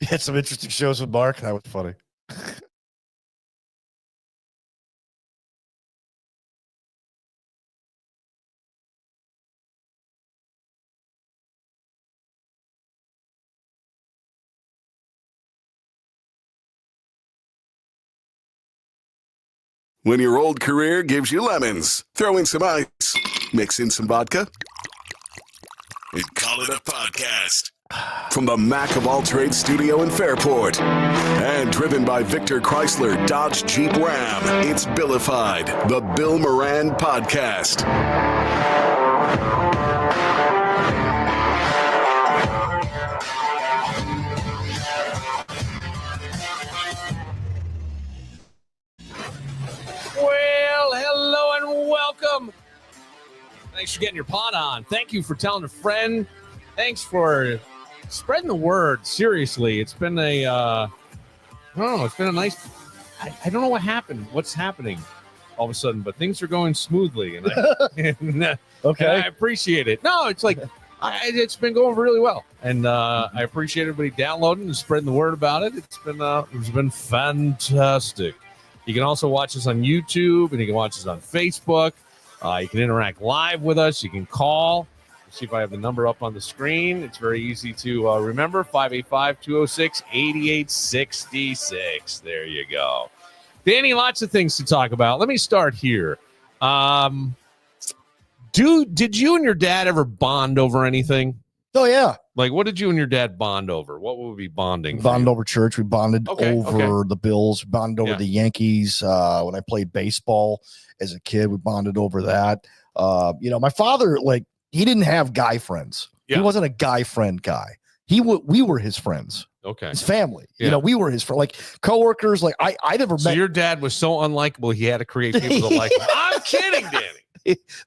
You had some interesting shows with Mark. That was funny. When your old career gives you lemons, throw in some ice, mix in some vodka, and call it a podcast. From the Mac of All Trades studio in Fairport, and driven by Victor Chrysler Dodge Jeep Ram, it's Billified, the Bill Moran Podcast. Well, hello and welcome. Thanks for getting your pot on. Thank you for telling a friend. Thanks for spreading the word. Seriously, it's been it's been a nice. I don't know what happened. What's happening all of a sudden, but things are going smoothly, and Okay. I appreciate it. No, it's like it's been going really well, and I appreciate everybody downloading and spreading the word about it. It's been fantastic. You can also watch us on YouTube, and you can watch us on Facebook. You can interact live with us. You can call. See if I have the number up on the screen. It's very easy to remember, 585-206-8866. There you go. Danny, lots of things to talk about. Let me start here. Did you and your dad ever bond over anything? Oh, yeah. Like, what did you and your dad bond over? What would we be bonding? Bonded over church. We bonded over the Bills. We bonded over the Yankees. When I played baseball as a kid, we bonded over that. My father, he didn't have guy friends. Yeah. He wasn't a guy friend guy. We were his friends. Okay. His family. Yeah. We were his friend, like coworkers. Like I never met. So your dad was so unlikable, he had to create people to like him. I'm kidding, Danny.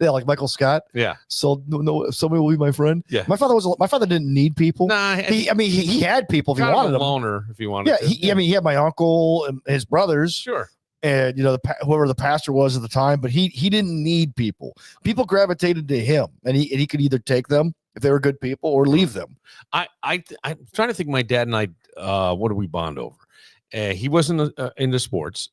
Yeah, like Michael Scott. Yeah. So no, somebody will be my friend. Yeah. My father didn't need people. Nah. He had people if he wanted them. Loner, if he wanted. Yeah. He had my uncle and his brothers. Sure. And whoever the pastor was at the time, but he didn't need people. People gravitated to him, and he could either take them if they were good people or leave them. I'm trying to think. My dad and I, what did we bond over? He wasn't into sports,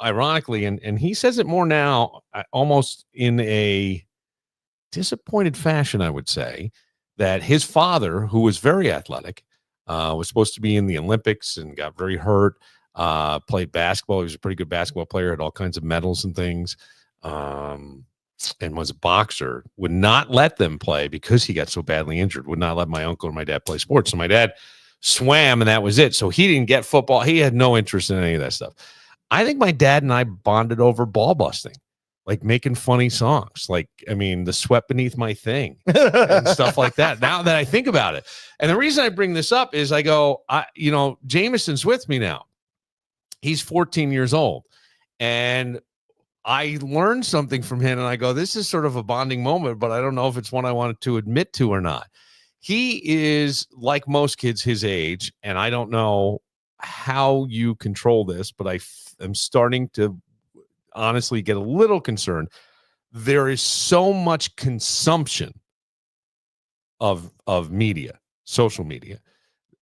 ironically, and he says it more now, almost in a disappointed fashion, I would say, that his father, who was very athletic, was supposed to be in the Olympics and got very hurt. Played basketball. He was a pretty good basketball player, had all kinds of medals and things, and was a boxer. Would not let them play because he got so badly injured. Would not let my uncle or my dad play sports. So my dad swam, and that was it. So he didn't get football. He had no interest in any of that stuff. I think my dad and I bonded over ball busting, like making funny songs, the sweat beneath my thing and stuff like that. Now that I think about it, and the reason I bring this up is Jameson's with me now. He's 14 years old, and I learned something from him, and I go, this is sort of a bonding moment, but I don't know if it's one I wanted to admit to or not. He is like most kids his age, and I don't know how you control this, but I am starting to honestly get a little concerned. There is so much consumption of media, social media,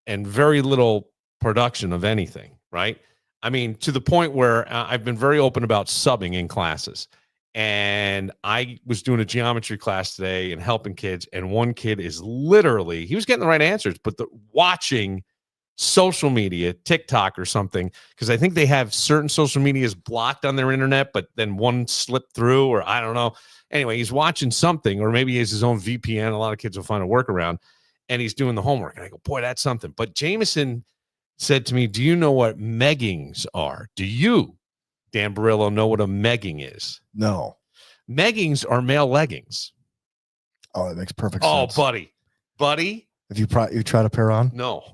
and very little production of anything, right? I mean, to the point where I've been very open about subbing in classes. And I was doing a geometry class today and helping kids. And one kid is literally, he was getting the right answers, but watching social media, TikTok or something, because I think they have certain social medias blocked on their internet, but then one slipped through, or I don't know. Anyway, he's watching something, or maybe he has his own VPN. A lot of kids will find a workaround, and he's doing the homework. And I go, boy, that's something. But Jameson said to me, do you know what meggings are? Do you, Dan Barillo, know what a megging is? No. Meggings are male leggings. Oh, that makes perfect sense. Oh, buddy. Have you tried a pair on? No,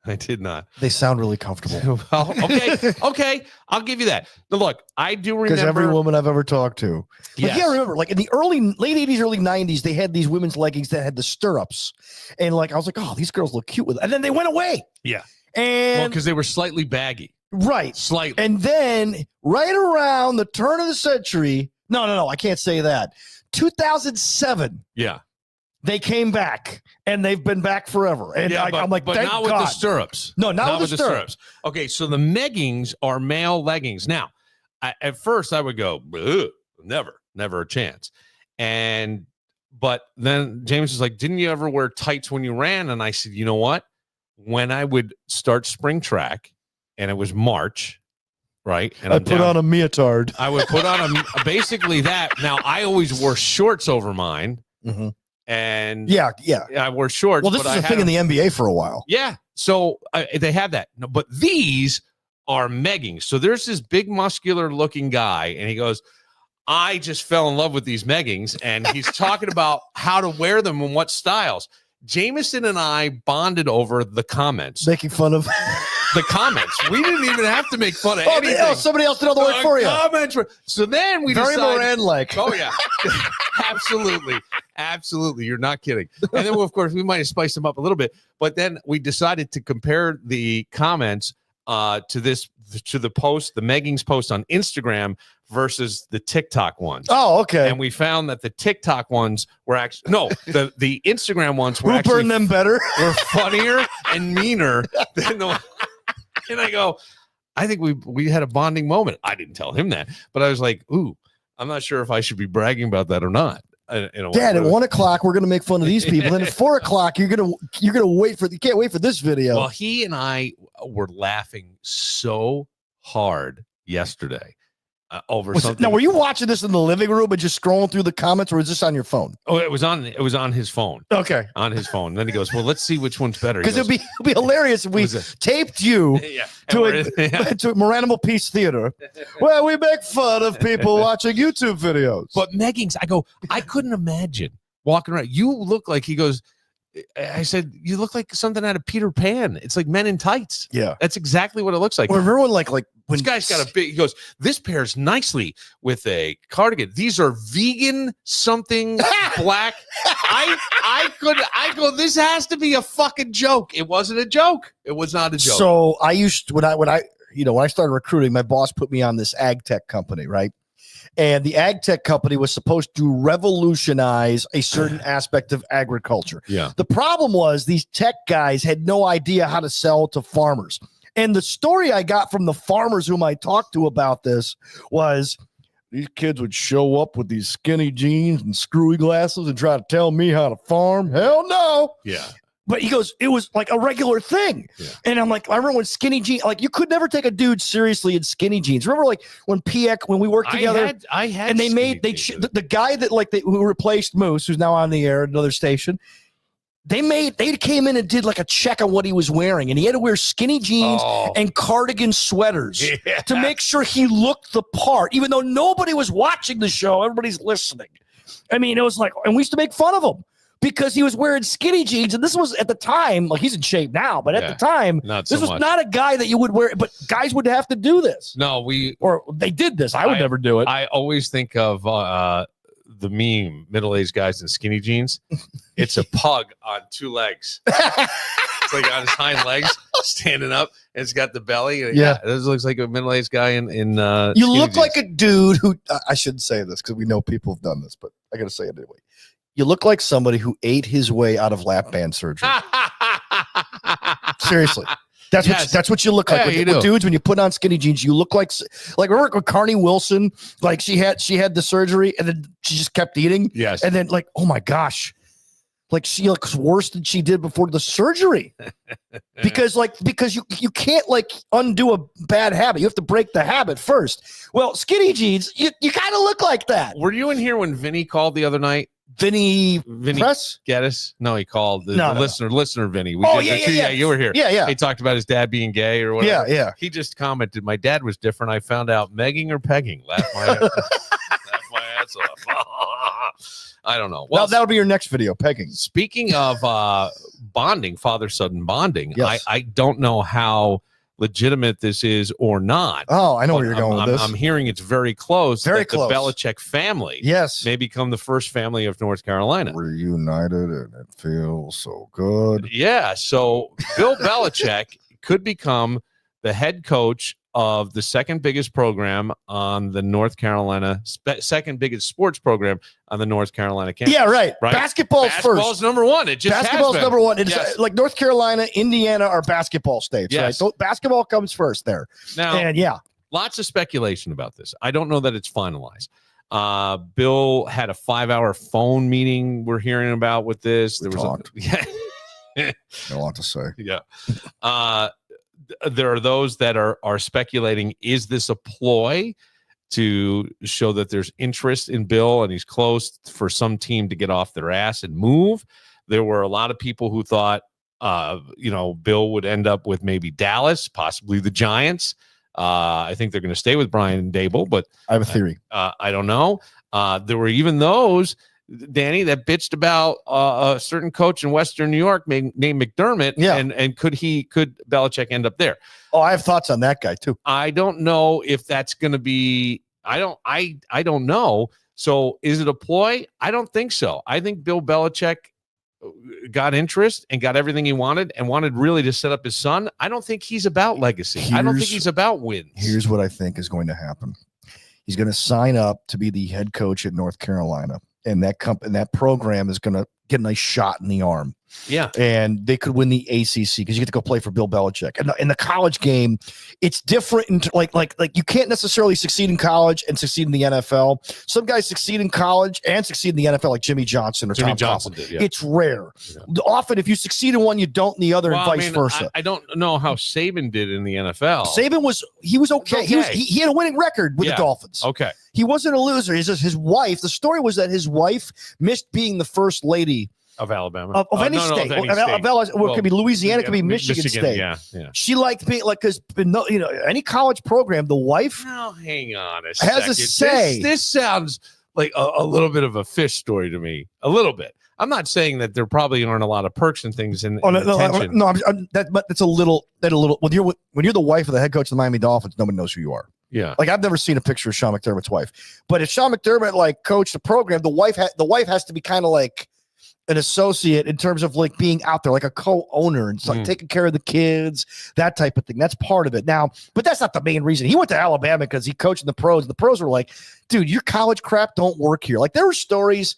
I did not. They sound really comfortable. Well, okay. I'll give you that. Now, look, I do remember. Because every woman I've ever talked to. Yes. Yeah, remember, in the late 80s, early 90s, they had these women's leggings that had the stirrups. And I was like, oh, these girls look cute with it. And then they went away. Yeah. And because they were slightly baggy. Right. Slightly. And then right around the turn of the century, no, I can't say that. 2007. Yeah. they came back, and they've been back forever. And I'm like, but thank not God. with the stirrups. No, not with the stirrups. Okay, so the meggings are male leggings. Now, at first I would go, never a chance. But then James was like, didn't you ever wear tights when you ran? And I said, you know what? When I would start spring track, and it was March, right? And I put on a leotard. I would put on basically that. Now, I always wore shorts over mine. Mm-hmm. And yeah, I wore shorts. Well, this was a thing in the NBA for a while. Yeah. So they have that. No, but these are meggings. So there's this big muscular looking guy, and he goes, I just fell in love with these meggings, and he's talking about how to wear them and what styles. Jameson and I bonded over the comments. Making fun of the comments. We didn't even have to make fun of anything. Oh, somebody else did all the work for you. Comments were, so then we Very decided, Moran-like. Oh, yeah. Absolutely. You're not kidding. And then, of course, we might have spiced them up a little bit. But then we decided to compare the comments to the post, the Meggings post on Instagram versus the TikTok ones. Oh, okay. And we found that the TikTok ones were actually the Instagram ones were actually burn them better. Were funnier and meaner than the. And I go, I think we had a bonding moment. I didn't tell him that, but I was like, ooh, I'm not sure if I should be bragging about that or not. Dad, at 1 o'clock we're gonna make fun of these people. Then at 4 o'clock you can't wait for this video. Well, he and I were laughing so hard yesterday over something. Now, were you watching this in the living room and just scrolling through the comments, or is this on your phone? Oh, it was on his phone. Okay, on his phone. And then he goes, "Well, let's see which one's better." Because it'd be hilarious if we taped you to Moranimal Peace Theater, where we make fun of people watching YouTube videos. But Meggings, I go, I couldn't imagine walking around. You look like, he goes, I said, you look like something out of Peter Pan. It's like Men in Tights. Yeah, that's exactly what it looks like. Well, remember when like when this guy's got a big, he goes, this pairs nicely with a cardigan. These are vegan something black. I go, this has to be a fucking joke. It wasn't a joke. It was not a joke. So I used when I started recruiting, my boss put me on this ag tech company, right? And the ag tech company was supposed to revolutionize a certain aspect of agriculture. Yeah. The problem was these tech guys had no idea how to sell to farmers. And the story I got from the farmers whom I talked to about this was these kids would show up with these skinny jeans and screwy glasses and try to tell me how to farm. Hell no. Yeah. But he goes, it was like a regular thing. Yeah. And I'm like, I remember when skinny jeans, like you could never take a dude seriously in skinny jeans. Remember like when when we worked together, I had and they made, the guy that who replaced Moose, who's now on the air at another station, they came in and did like a check on what he was wearing. And he had to wear skinny jeans and cardigan sweaters to make sure he looked the part, even though nobody was watching the show. Everybody's listening. I mean, it was like, and we used to make fun of him because he was wearing skinny jeans. And this was at the time, like he's in shape now, but at the time, this was not a guy that you would wear, but guys would have to do this. No, or they did this. I would never do it. I always think of the meme, middle-aged guys in skinny jeans. It's a pug on two legs. It's like on his hind legs, standing up, and it's got the belly. Yeah, this looks like a middle-aged guy in you look jeans. Like a dude who I shouldn't say this because we know people have done this, but I gotta say it anyway. You look like somebody who ate his way out of lap band surgery. Seriously. That's what you look like. Yeah, with dudes, when you put on skinny jeans, you look like remember when Carney Wilson, like she had the surgery and then she just kept eating. Yes. And then like, oh my gosh, like she looks worse than she did before the surgery. because you can't like undo a bad habit. You have to break the habit first. Well, skinny jeans, you kind of look like that. Were you in here when Vinny called the other night? Vinny Press? Geddes? No, he called the listener Vinny. Yeah, you were here. Yeah. He talked about his dad being gay or whatever. Yeah. He just commented, my dad was different. I found out megging or pegging. Laugh my ass off. I don't know. Well, that'll be your next video, pegging. Speaking of bonding, father-son bonding, yes. I don't know how legitimate this is or not. Oh, I know where you're going with this. I'm hearing it's very close. Very close. The Belichick family, yes, may become the first family of North Carolina. Reunited, and it feels so good. Yeah. So Bill Belichick could become the head coach of the second biggest program on the North Carolina, second biggest sports program on the North Carolina campus. Yeah, right. Basketball's first. Basketball's number one. It just basketball's number one. It's like North Carolina, Indiana are basketball states, right? So basketball comes first there. Now, and lots of speculation about this. I don't know that it's finalized. Bill had a 5-hour phone meeting we're hearing about with this. There was a lot to say. Yeah. There are those that are speculating, is this a ploy to show that there's interest in Bill and he's close for some team to get off their ass and move? There were a lot of people who thought, Bill would end up with maybe Dallas, possibly the Giants. I think they're going to stay with Brian Dable, but I have a theory. I don't know. There were even those, Danny, that bitched about a certain coach in Western New York named McDermott. Yeah. And could Belichick end up there? Oh, I have thoughts on that guy too. I don't know if that's going to be, I don't know. So is it a ploy? I don't think so. I think Bill Belichick got interest and got everything he wanted and wanted really to set up his son. I don't think he's about legacy. I don't think he's about wins. Here's what I think is going to happen. He's going to sign up to be the head coach at North Carolina, and that program is going to get a nice shot in the arm. Yeah. And they could win the ACC because you get to go play for Bill Belichick. And in the college game, it's different. Like you can't necessarily succeed in college and succeed in the NFL. Some guys succeed in college and succeed in the NFL, like Jimmy Johnson or Tom Coughlin. Did, yeah. It's rare. Yeah. Often, if you succeed in one, you don't in the other, and vice versa. I don't know how Saban did in the NFL. Saban was okay. He had a winning record with the Dolphins. Okay. He wasn't a loser. His wife. The story was that his wife missed being the first lady of Alabama, of any state. It could be Louisiana, it could be Michigan State. Yeah. She liked being because any college program, the wife. Now, hang on a second. Has a say. This sounds like a little bit of a fish story to me. A little bit. I'm not saying that there probably aren't a lot of perks and things in attention. But that's a little. When you're the wife of the head coach of the Miami Dolphins, nobody knows who you are. Yeah. Like I've never seen a picture of Sean McDermott's wife, but if Sean McDermott coached the program, the wife has to be kind of like an associate in terms of being out there, like a co-owner and taking care of the kids, that type of thing. That's part of it now, but that's not the main reason. He went to Alabama because he coached in the pros, and the pros were like, dude, your college crap don't work here. Like there were stories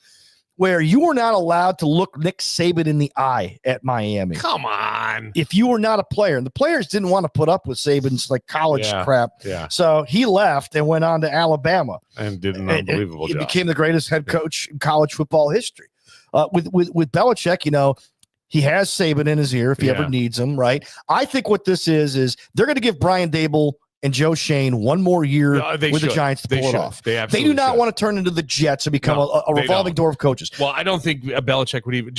where you were not allowed to look Nick Saban in the eye at Miami. Come on. If you were not a player, and the players didn't want to put up with Saban's college crap. Yeah. So he left and went on to Alabama and did an unbelievable job. He became the greatest head coach in college football history. With Belichick, he has Saban in his ear if he ever needs him, right? I think what this is they're going to give Brian Dable and Joe Shane one more year with the Giants to pull it off. They do not want to turn into the Jets and become a revolving door of coaches. Well, I don't think Belichick would even,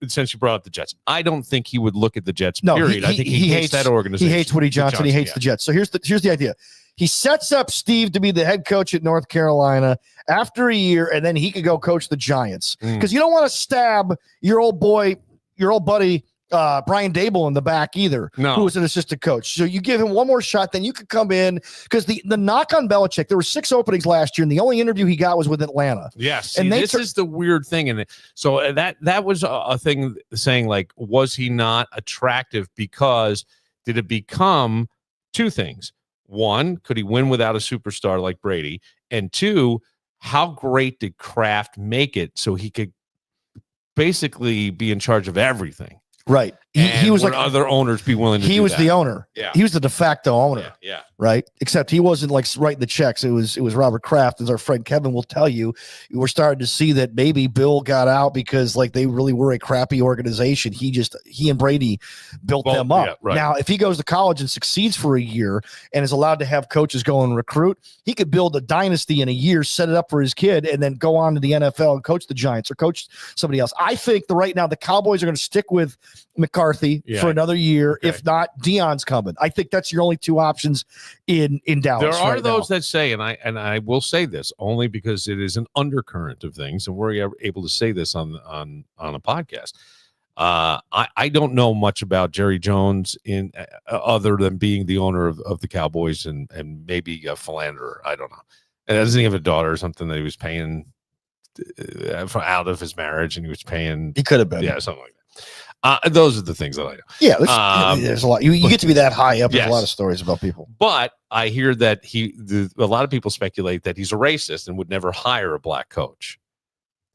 since you brought up the Jets, I don't think he would look at the Jets, period. I think he hates that organization. He hates Woody Johnson. He hates the Jets. So here's the idea. He sets up Steve to be the head coach at North Carolina after a year, and then he could go coach the Giants. Because you don't want to stab your old buddy, Brian Dable in the back either, who was an assistant coach. So you give him one more shot, then you could come in. Because the knock on Belichick, there were 6 openings last year, and the only interview he got was with Atlanta. Yes, and this is the weird thing. And so that was a thing saying, was he not attractive? Because did it become 2 things? 1, could he win without a superstar like Brady? And 2, how great did Kraft make it so he could basically be in charge of everything? Right. He was other owners be willing to do He was that? The owner. Yeah. He was the de facto owner. Yeah. Right. Except he wasn't writing the checks. It was Robert Kraft, as our friend Kevin will tell you. We're starting to see that maybe Bill got out because they really were a crappy organization. He and Brady built them up. Yeah, right. Now, if he goes to college and succeeds for a year and is allowed to have coaches go and recruit, he could build a dynasty in a year, set it up for his kid, and then go on to the NFL and coach the Giants or coach somebody else. I think right now the Cowboys are going to stick with McCarthy for another year. Okay. If not, Deion's coming. I think that's your only 2 options in Dallas. There are those that say, and I will say this only because it is an undercurrent of things, and we're able to say this on a podcast. I don't know much about Jerry Jones in other than being the owner of the Cowboys and maybe a philanderer. I don't know. And doesn't he have a daughter or something that he was paying out of his marriage, and he was paying? He could have been, something like that. Those are the things that I know. Yeah, there's a lot. You get to be that high up. There's a lot of stories about people. But I hear that a lot of people speculate that he's a racist and would never hire a black coach.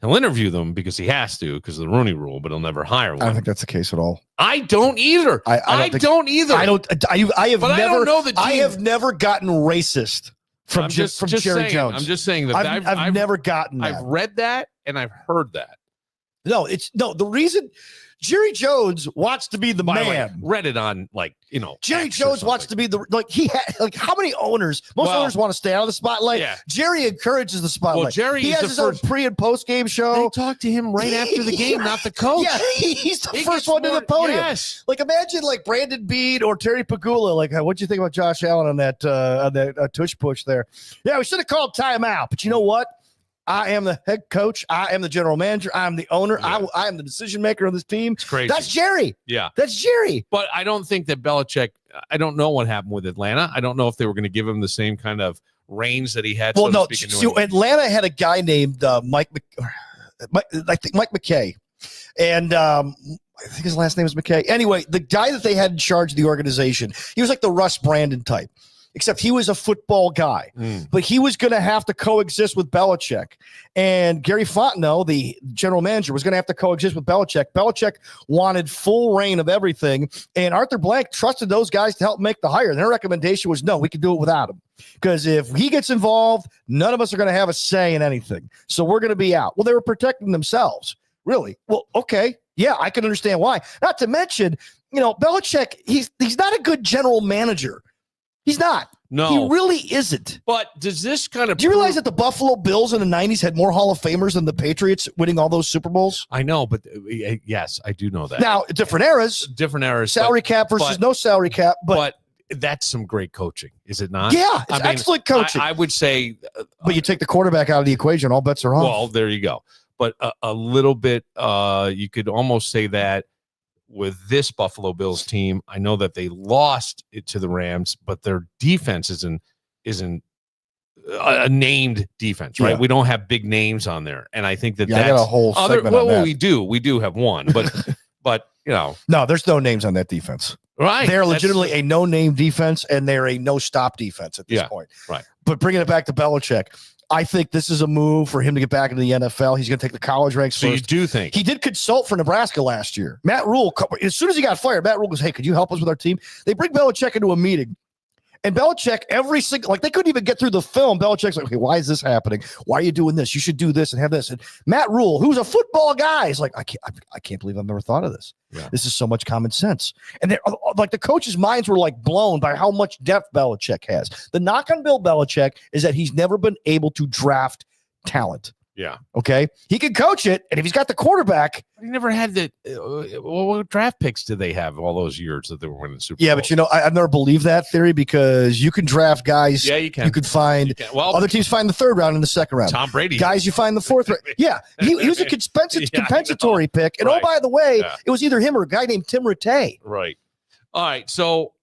He'll interview them because he has to, because of the Rooney Rule, but he'll never hire one. I don't think that's the case at all. I don't either. I don't either. I have never gotten racist from Jerry Jones. I'm just saying that I've never gotten that. I've read that and I've heard that. The reason Jerry Jones wants to be the man. Read it on Jerry Jones wants to be how many owners? Most owners want to stay out of the spotlight. Yeah. Jerry encourages the spotlight. Well, Jerry has his own pre and post game show. They talk to him right after the game, not the coach. Yeah, he's the first one to the podium. Yes. Imagine Brandon Bead or Terry Pagula. What'd you think about Josh Allen on that tush push there? Yeah, we should have called timeout. But you know what? I am the head coach. I am the general manager. I am the owner. Yeah. I am the decision maker of this team. It's crazy. That's Jerry. Yeah. That's Jerry. But I don't think that Belichick, I don't know what happened with Atlanta. I don't know if they were going to give him the same kind of range that he had. Well, no. So Atlanta had a guy named Mike McKay. And I think his last name is McKay. Anyway, the guy that they had in charge of the organization, he was like the Russ Brandon type. Except he was a football guy, but he was going to have to coexist with Belichick. And Gary Fontenot, the general manager, was going to have to coexist with Belichick. Belichick wanted full reign of everything, and Arthur Blank trusted those guys to help make the hire. Their recommendation was, no, we can do it without him. Because if he gets involved, none of us are going to have a say in anything. So we're going to be out. Well, they were protecting themselves. Really? Well, okay. Yeah, I can understand why. Not to mention, Belichick, he's not a good general manager. He's not. No. He really isn't. But does this kind of... Do you realize that the Buffalo Bills in the 90s had more Hall of Famers than the Patriots winning all those Super Bowls? I know, but yes, I do know that. Now, different eras. Salary cap versus no salary cap. But that's some great coaching, is it not? Yeah, it's excellent coaching. I would say... but you take the quarterback out of the equation, all bets are off. Well, there you go. But a little bit, you could almost say that with this Buffalo Bills team, I know that they lost it to the Rams, but their defense isn't a named defense, right? Yeah. We don't have big names on there, and I think that's I got a whole segment on that. We do have one, but no, there's no names on that defense. Right, they're legitimately a no-name defense, and they're a no-stop defense at this point. Right, but bringing it back to Belichick. I think this is a move for him to get back into the NFL. He's going to take the college ranks first. You do think? He did consult for Nebraska last year. Matt Rule, as soon as he got fired, Matt Rule goes, hey, could you help us with our team? They bring Belichick into a meeting. And Belichick, they couldn't even get through the film. Belichick's like, okay, why is this happening? Why are you doing this? You should do this and have this. And Matt Rule, who's a football guy, is like, I can't believe I've never thought of this. Yeah. This is so much common sense. And the coaches' minds were blown by how much depth Belichick has. The knock on Bill Belichick is that he's never been able to draft talent. Yeah. Okay. He can coach it, and if he's got the quarterback, he never had the. What draft picks did they have all those years that they were winning Super Bowl? Yeah, but I've never believed that theory because you can draft guys. Yeah, you can. You could find. Other teams find the third round and the second round. Tom Brady. Guys, you find the fourth round. Yeah, he was a compensatory pick, and by the way, it was either him or a guy named Tim Rattay. Right. All right. So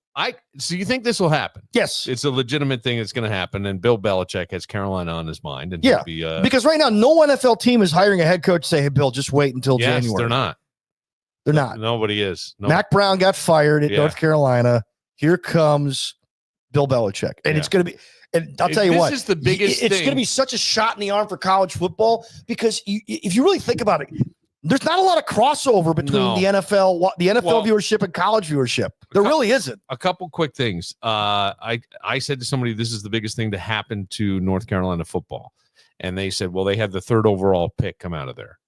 you think this will happen? Yes. It's a legitimate thing that's going to happen, and Bill Belichick has Carolina on his mind. And because right now, no NFL team is hiring a head coach to say, hey, Bill, just wait until January. They're not. They're not. Nobody is. Mac Brown got fired at North Carolina. Here comes Bill Belichick. And it's going to be – and I'll tell you what. This is the biggest thing. It's going to be such a shot in the arm for college football because if you really think about it, there's not a lot of crossover between the NFL viewership and college viewership. There really isn't. A couple quick things. I said to somebody, this is the biggest thing to happen to North Carolina football. And they said, well, they had the third overall pick come out of there.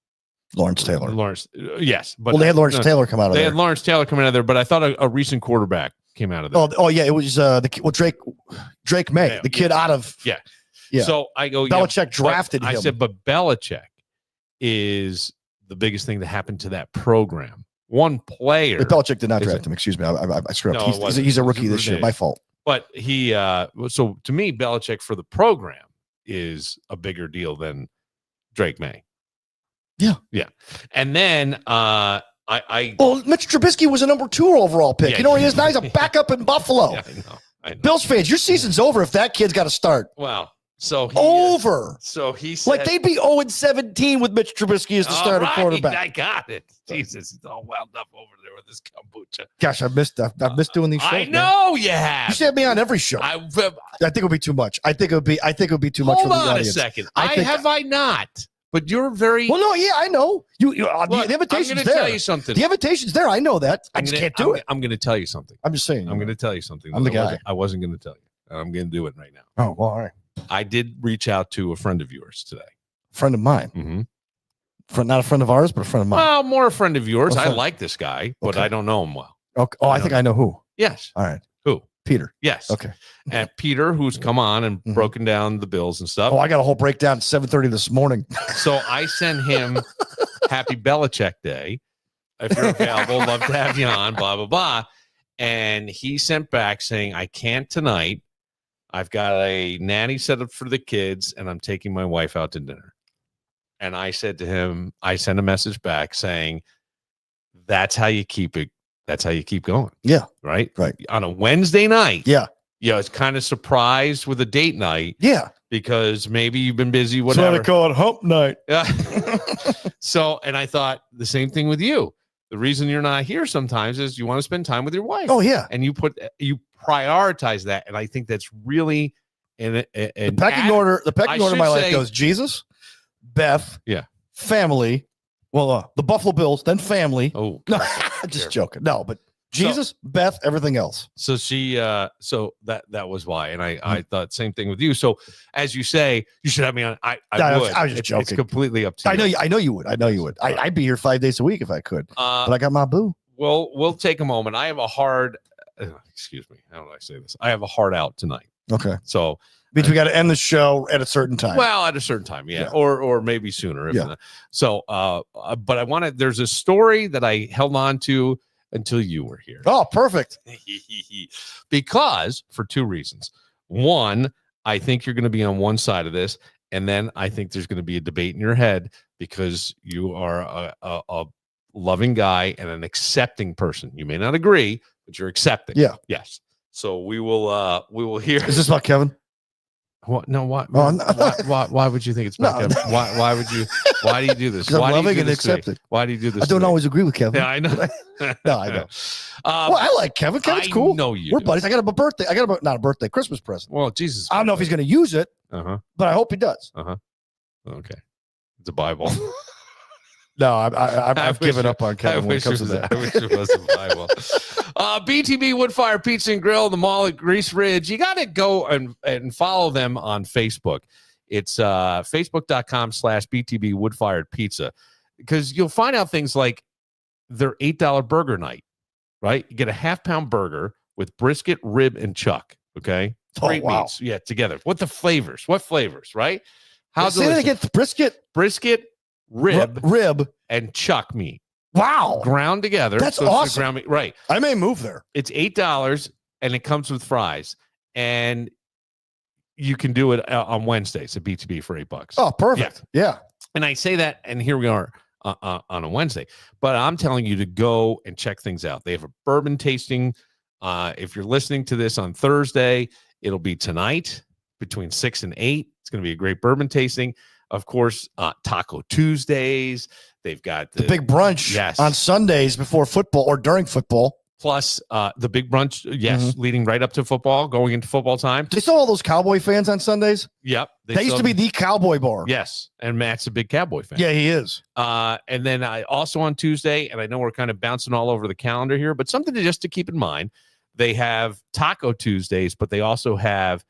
Lawrence Taylor. Yes. But they had Lawrence Taylor come out of there. They had Lawrence Taylor come out of there, but I thought a recent quarterback came out of there. Oh yeah. It was Drake May, the kid out of. Yeah. So I go, Belichick drafted him. I said, but Belichick is the biggest thing to happen to that program. One player. But Belichick did not draft him. Excuse me. I screwed up. He's a rookie this year. My fault. But so to me, Belichick for the program is a bigger deal than Drake May. Yeah. Yeah. And then Mitch Trubisky was a number 2 overall pick. Yeah, you know where he is now? He's a backup in Buffalo. Yeah, I know. Bills fans, your season's over if that kid's got to start. Well, So he over. So he said, Like they'd be 0-17 with Mitch Trubisky as the starting quarterback. I got it. Jesus, it's all wound up over there with this kombucha. Gosh, I've missed doing these shows. I know you have. You should have me on every show. I think it would be too much. I think it would be too much for the audience. Hold on a second. I not? But you're very well. No, yeah, I know. You the invitation's I'm there. Tell you something. The invitation's there. I know that. I just can't do it. I'm going to tell you something. I'm just saying. I'm going to tell you something. I'm the guy. I wasn't going to tell you. I'm going to do it right now. Oh, well, all right. I did reach out to a friend of yours today. Friend of mine. Mm-hmm. Not a friend of ours, but a friend of mine. Well, more a friend of yours. I like this guy, but I don't know him well. Okay. Oh, I think I know who. Yes. All right. Who? Peter. Yes. Okay. And Peter, who's come on and broken down the Bills and stuff. Oh, I got a whole breakdown at 7:30 this morning. So I sent him Happy Belichick Day. If you're available, love to have you on, blah, blah, blah. And he sent back saying, I can't tonight. I've got a nanny set up for the kids, and I'm taking my wife out to dinner. And I said to him, I sent a message back saying, that's how you keep it. That's how you keep going. Yeah. Right? Right. On a Wednesday night. Yeah. It's kind of surprised with a date night. Yeah. Because maybe you've been busy, whatever. That's why they call it hump night. Yeah. So, and I thought the same thing with you. The reason you're not here sometimes is you want to spend time with your wife. Oh, yeah. And you prioritize that. And I think that's really the pecking order. The pecking order of my life goes Jesus, Beth, family. Well, the Buffalo Bills, then family. Oh, no, just joking. No, but Jesus, Beth, everything else. So she, so that was why, and I thought same thing with you. So as you say, you should have me on. I would. I was just joking. It's completely up to you. I know you would. I'd be here 5 days a week if I could. But I got my boo. Well, we'll take a moment. I have a hard. Excuse me. How do I say this? I have a hard out tonight. Okay. So. Means we got to end the show at a certain time. Well, at a certain time, yeah. Or maybe sooner. So, but I wanted. There's a story that I held on to until you were here. Oh, perfect. Because for two reasons. One, I think you're going to be on one side of this, and then I think there's going to be a debate in your head because you are a loving guy and an accepting person. You may not agree, but you're accepting. Yeah. Yes. So we will hear. Is this about Kevin? What? No. What? Oh, no. Why would you think it's about Kevin? Why would you? Why do you do this? Why I'm loving and accepted. Why do you do this? I don't always agree with Kevin. Yeah, I know. No, I know. Well, I like Kevin. Kevin's cool. No, you. We're buddies. I got him a birthday. Not a birthday, Christmas present. Well, Jesus. I don't know if he's going to use it. But I hope he does. Okay. It's a Bible. No, I've given up on Kevin when it comes to that. I wish it was a Bible. BTB Woodfire Pizza and Grill, the mall at Grease Ridge. You got to go and follow them on Facebook. It's facebook.com/BTB Woodfired Pizza, because you'll find out things like their $8 burger night, right? You get a half-pound burger with brisket, rib, and chuck. Okay. Great meats. Yeah, together. What flavors, right? How say that again? Brisket, rib, and chuck meat. Wow. Ground together. That's awesome. Ground meat. Right. I may move there. It's $8 and it comes with fries. And you can do it on Wednesdays at BTB for $8. Oh, perfect. Yeah. And I say that, and here we are on a Wednesday. But I'm telling you to go and check things out. They have a bourbon tasting. If you're listening to this on Thursday, it'll be tonight between 6 and 8. It's going to be a great bourbon tasting. Of course, Taco Tuesdays. They've got the big brunch on Sundays before football or during football. Plus the big brunch, leading right up to football, going into football time. Do they still all those Cowboy fans on Sundays? Yep. They used to be the Cowboy bar. Yes. And Matt's a big Cowboy fan. Yeah, he is. And then also on Tuesday, and I know we're kind of bouncing all over the calendar here, but something just to keep in mind, they have Taco Tuesdays, but they also have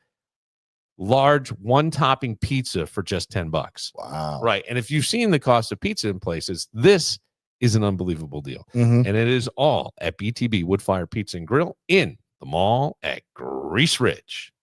large one-topping pizza for just $10. Wow. Right. And if you've seen the cost of pizza in places, this is an unbelievable deal. Mm-hmm. And it is all at BTB Woodfire Pizza and Grill in the mall at Grease Ridge.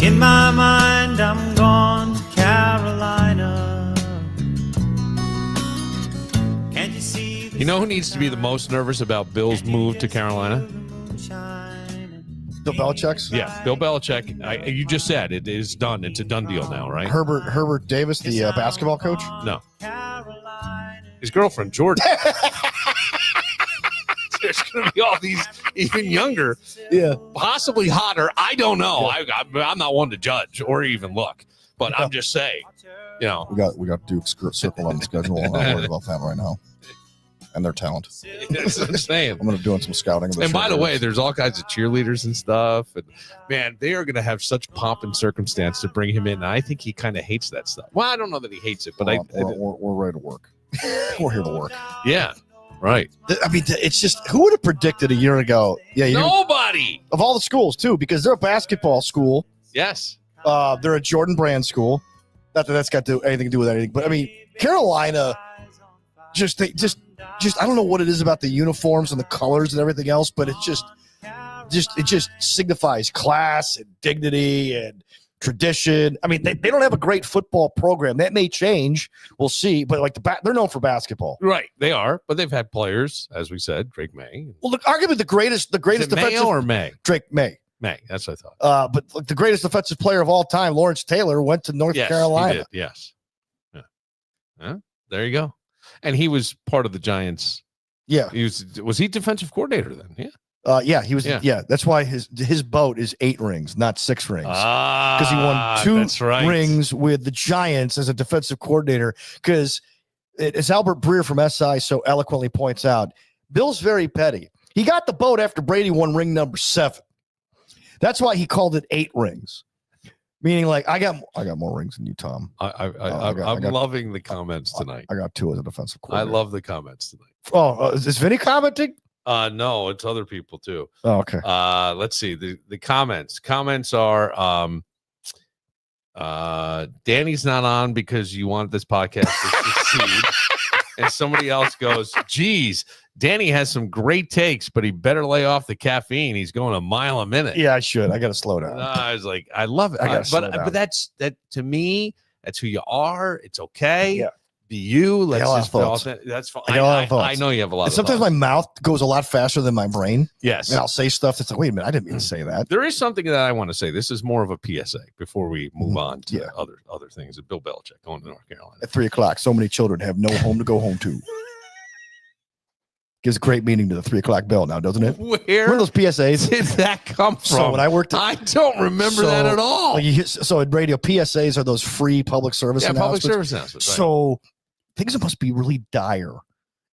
In my mind, I'm gone to Carolina. Can't you see? You know who needs to be the most nervous about Bill's move to Carolina? Bill Belichick's? Yeah, Bill Belichick. You just said it is done. It's a done deal now, right? Herbert Davis, the basketball coach? No. His girlfriend, Jordan. There's going to be all these even younger, possibly hotter. I don't know. Yeah. I'm not one to judge or even look, but I'm just saying, we got Duke's circle on the schedule. I'm not worried about that right now. And their talent. That's what I'm saying. I'm going to do some scouting. And by the way, there's all kinds of cheerleaders and stuff. And man, they are going to have such pomp and circumstance to bring him in. And I think he kind of hates that stuff. Well, I don't know that he hates it, but we're ready to work. We're here to work. Yeah, right. I mean, it's just, who would have predicted a year ago? Yeah, nobody. Of all the schools, too, because they're a basketball school. Yes. They're a Jordan Brand school. Not that that's got anything to do with anything, but I mean, Carolina just I don't know what it is about the uniforms and the colors and everything else, but it just signifies class and dignity and tradition. I mean, they don't have a great football program. That may change. We'll see. But like they're known for basketball. Right. They are. But they've had players, as we said, Drake May. Well, look, arguably the greatest defensive. May or May? Drake May. May. That's what I thought. But like, the greatest defensive player of all time, Lawrence Taylor, went to North Carolina. He did. Yes. Yeah. There you go. And he was part of the Giants. Yeah. Was he defensive coordinator then? Yeah. Yeah, he was. Yeah, that's why his boat is 8 rings, not 6 rings. Because he won 2 rings with the Giants as a defensive coordinator. Because as Albert Breer from SI so eloquently points out, Bill's very petty. He got the boat after Brady won ring number 7. That's why he called it 8 rings. Meaning, like, I got more rings than you, Tom. I'm loving the comments tonight. I got 2 as a defensive coordinator. I love the comments tonight. Oh, is Vinny commenting? No, it's other people too. Oh, okay. Let's see the comments. Comments are Danny's not on because you want this podcast to succeed. And somebody else goes, geez, Danny has some great takes, but he better lay off the caffeine. He's going a mile a minute. Yeah, I should. I got to slow down. I was like, I love it. But that's to me, that's who you are. It's okay. Yeah. Be you. Let's just that's fine. I know you have a lot. Sometimes my mouth goes a lot faster than my brain. Yes. And I'll say stuff that's like, wait a minute, I didn't mean to say that. There is something that I want to say. This is more of a PSA before we move on to other things. Bill Belichick going to North Carolina. At 3:00, so many children have no home to go home to. Gives a great meaning to the 3:00 bell now, doesn't it? Where are those PSAs? Did that come from? So when I worked I don't remember that at all. So in radio, PSAs are those free public service announcements. Public service announcements. Right. So things must be really dire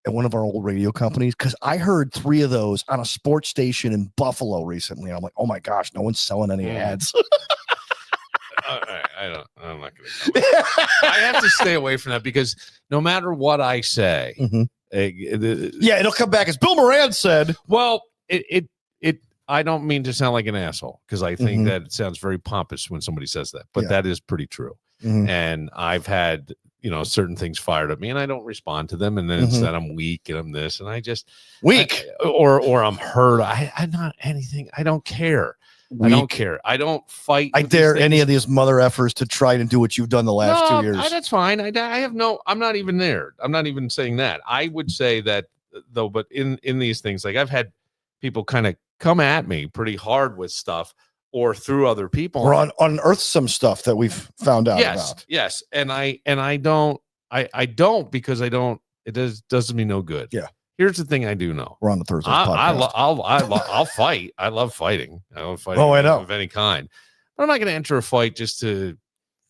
at one of our old radio companies, because I heard 3 of those on a sports station in Buffalo recently. I'm like, oh my gosh, no one's selling any ads. I'm not going to. I have to stay away from that, because no matter what I say, it'll come back as Bill Moran said. Well, I don't mean to sound like an asshole, because I think that it sounds very pompous when somebody says that, but that is pretty true. And I've had certain things fired at me, and I don't respond to them, and then it's that I'm weak and I'm this, and I just or I'm hurt. I'm not anything. I don't care. Weak. I don't care. I don't fight. I dare any of these mother effers to try and do what you've done the last 2 years. That's fine. I have no. I'm not even there. I'm not even saying that. I would say that though, but in these things, like I've had people kind of come at me pretty hard with stuff, or through other people, or unearth some stuff that we've found out about. Yes. And I don't because I don't, it does me no good. Yeah. Here's the thing I do know. We're on the Thursday podcast. I'll fight. I love fighting. I love fighting I know. Of any kind. But I'm not going to enter a fight just to.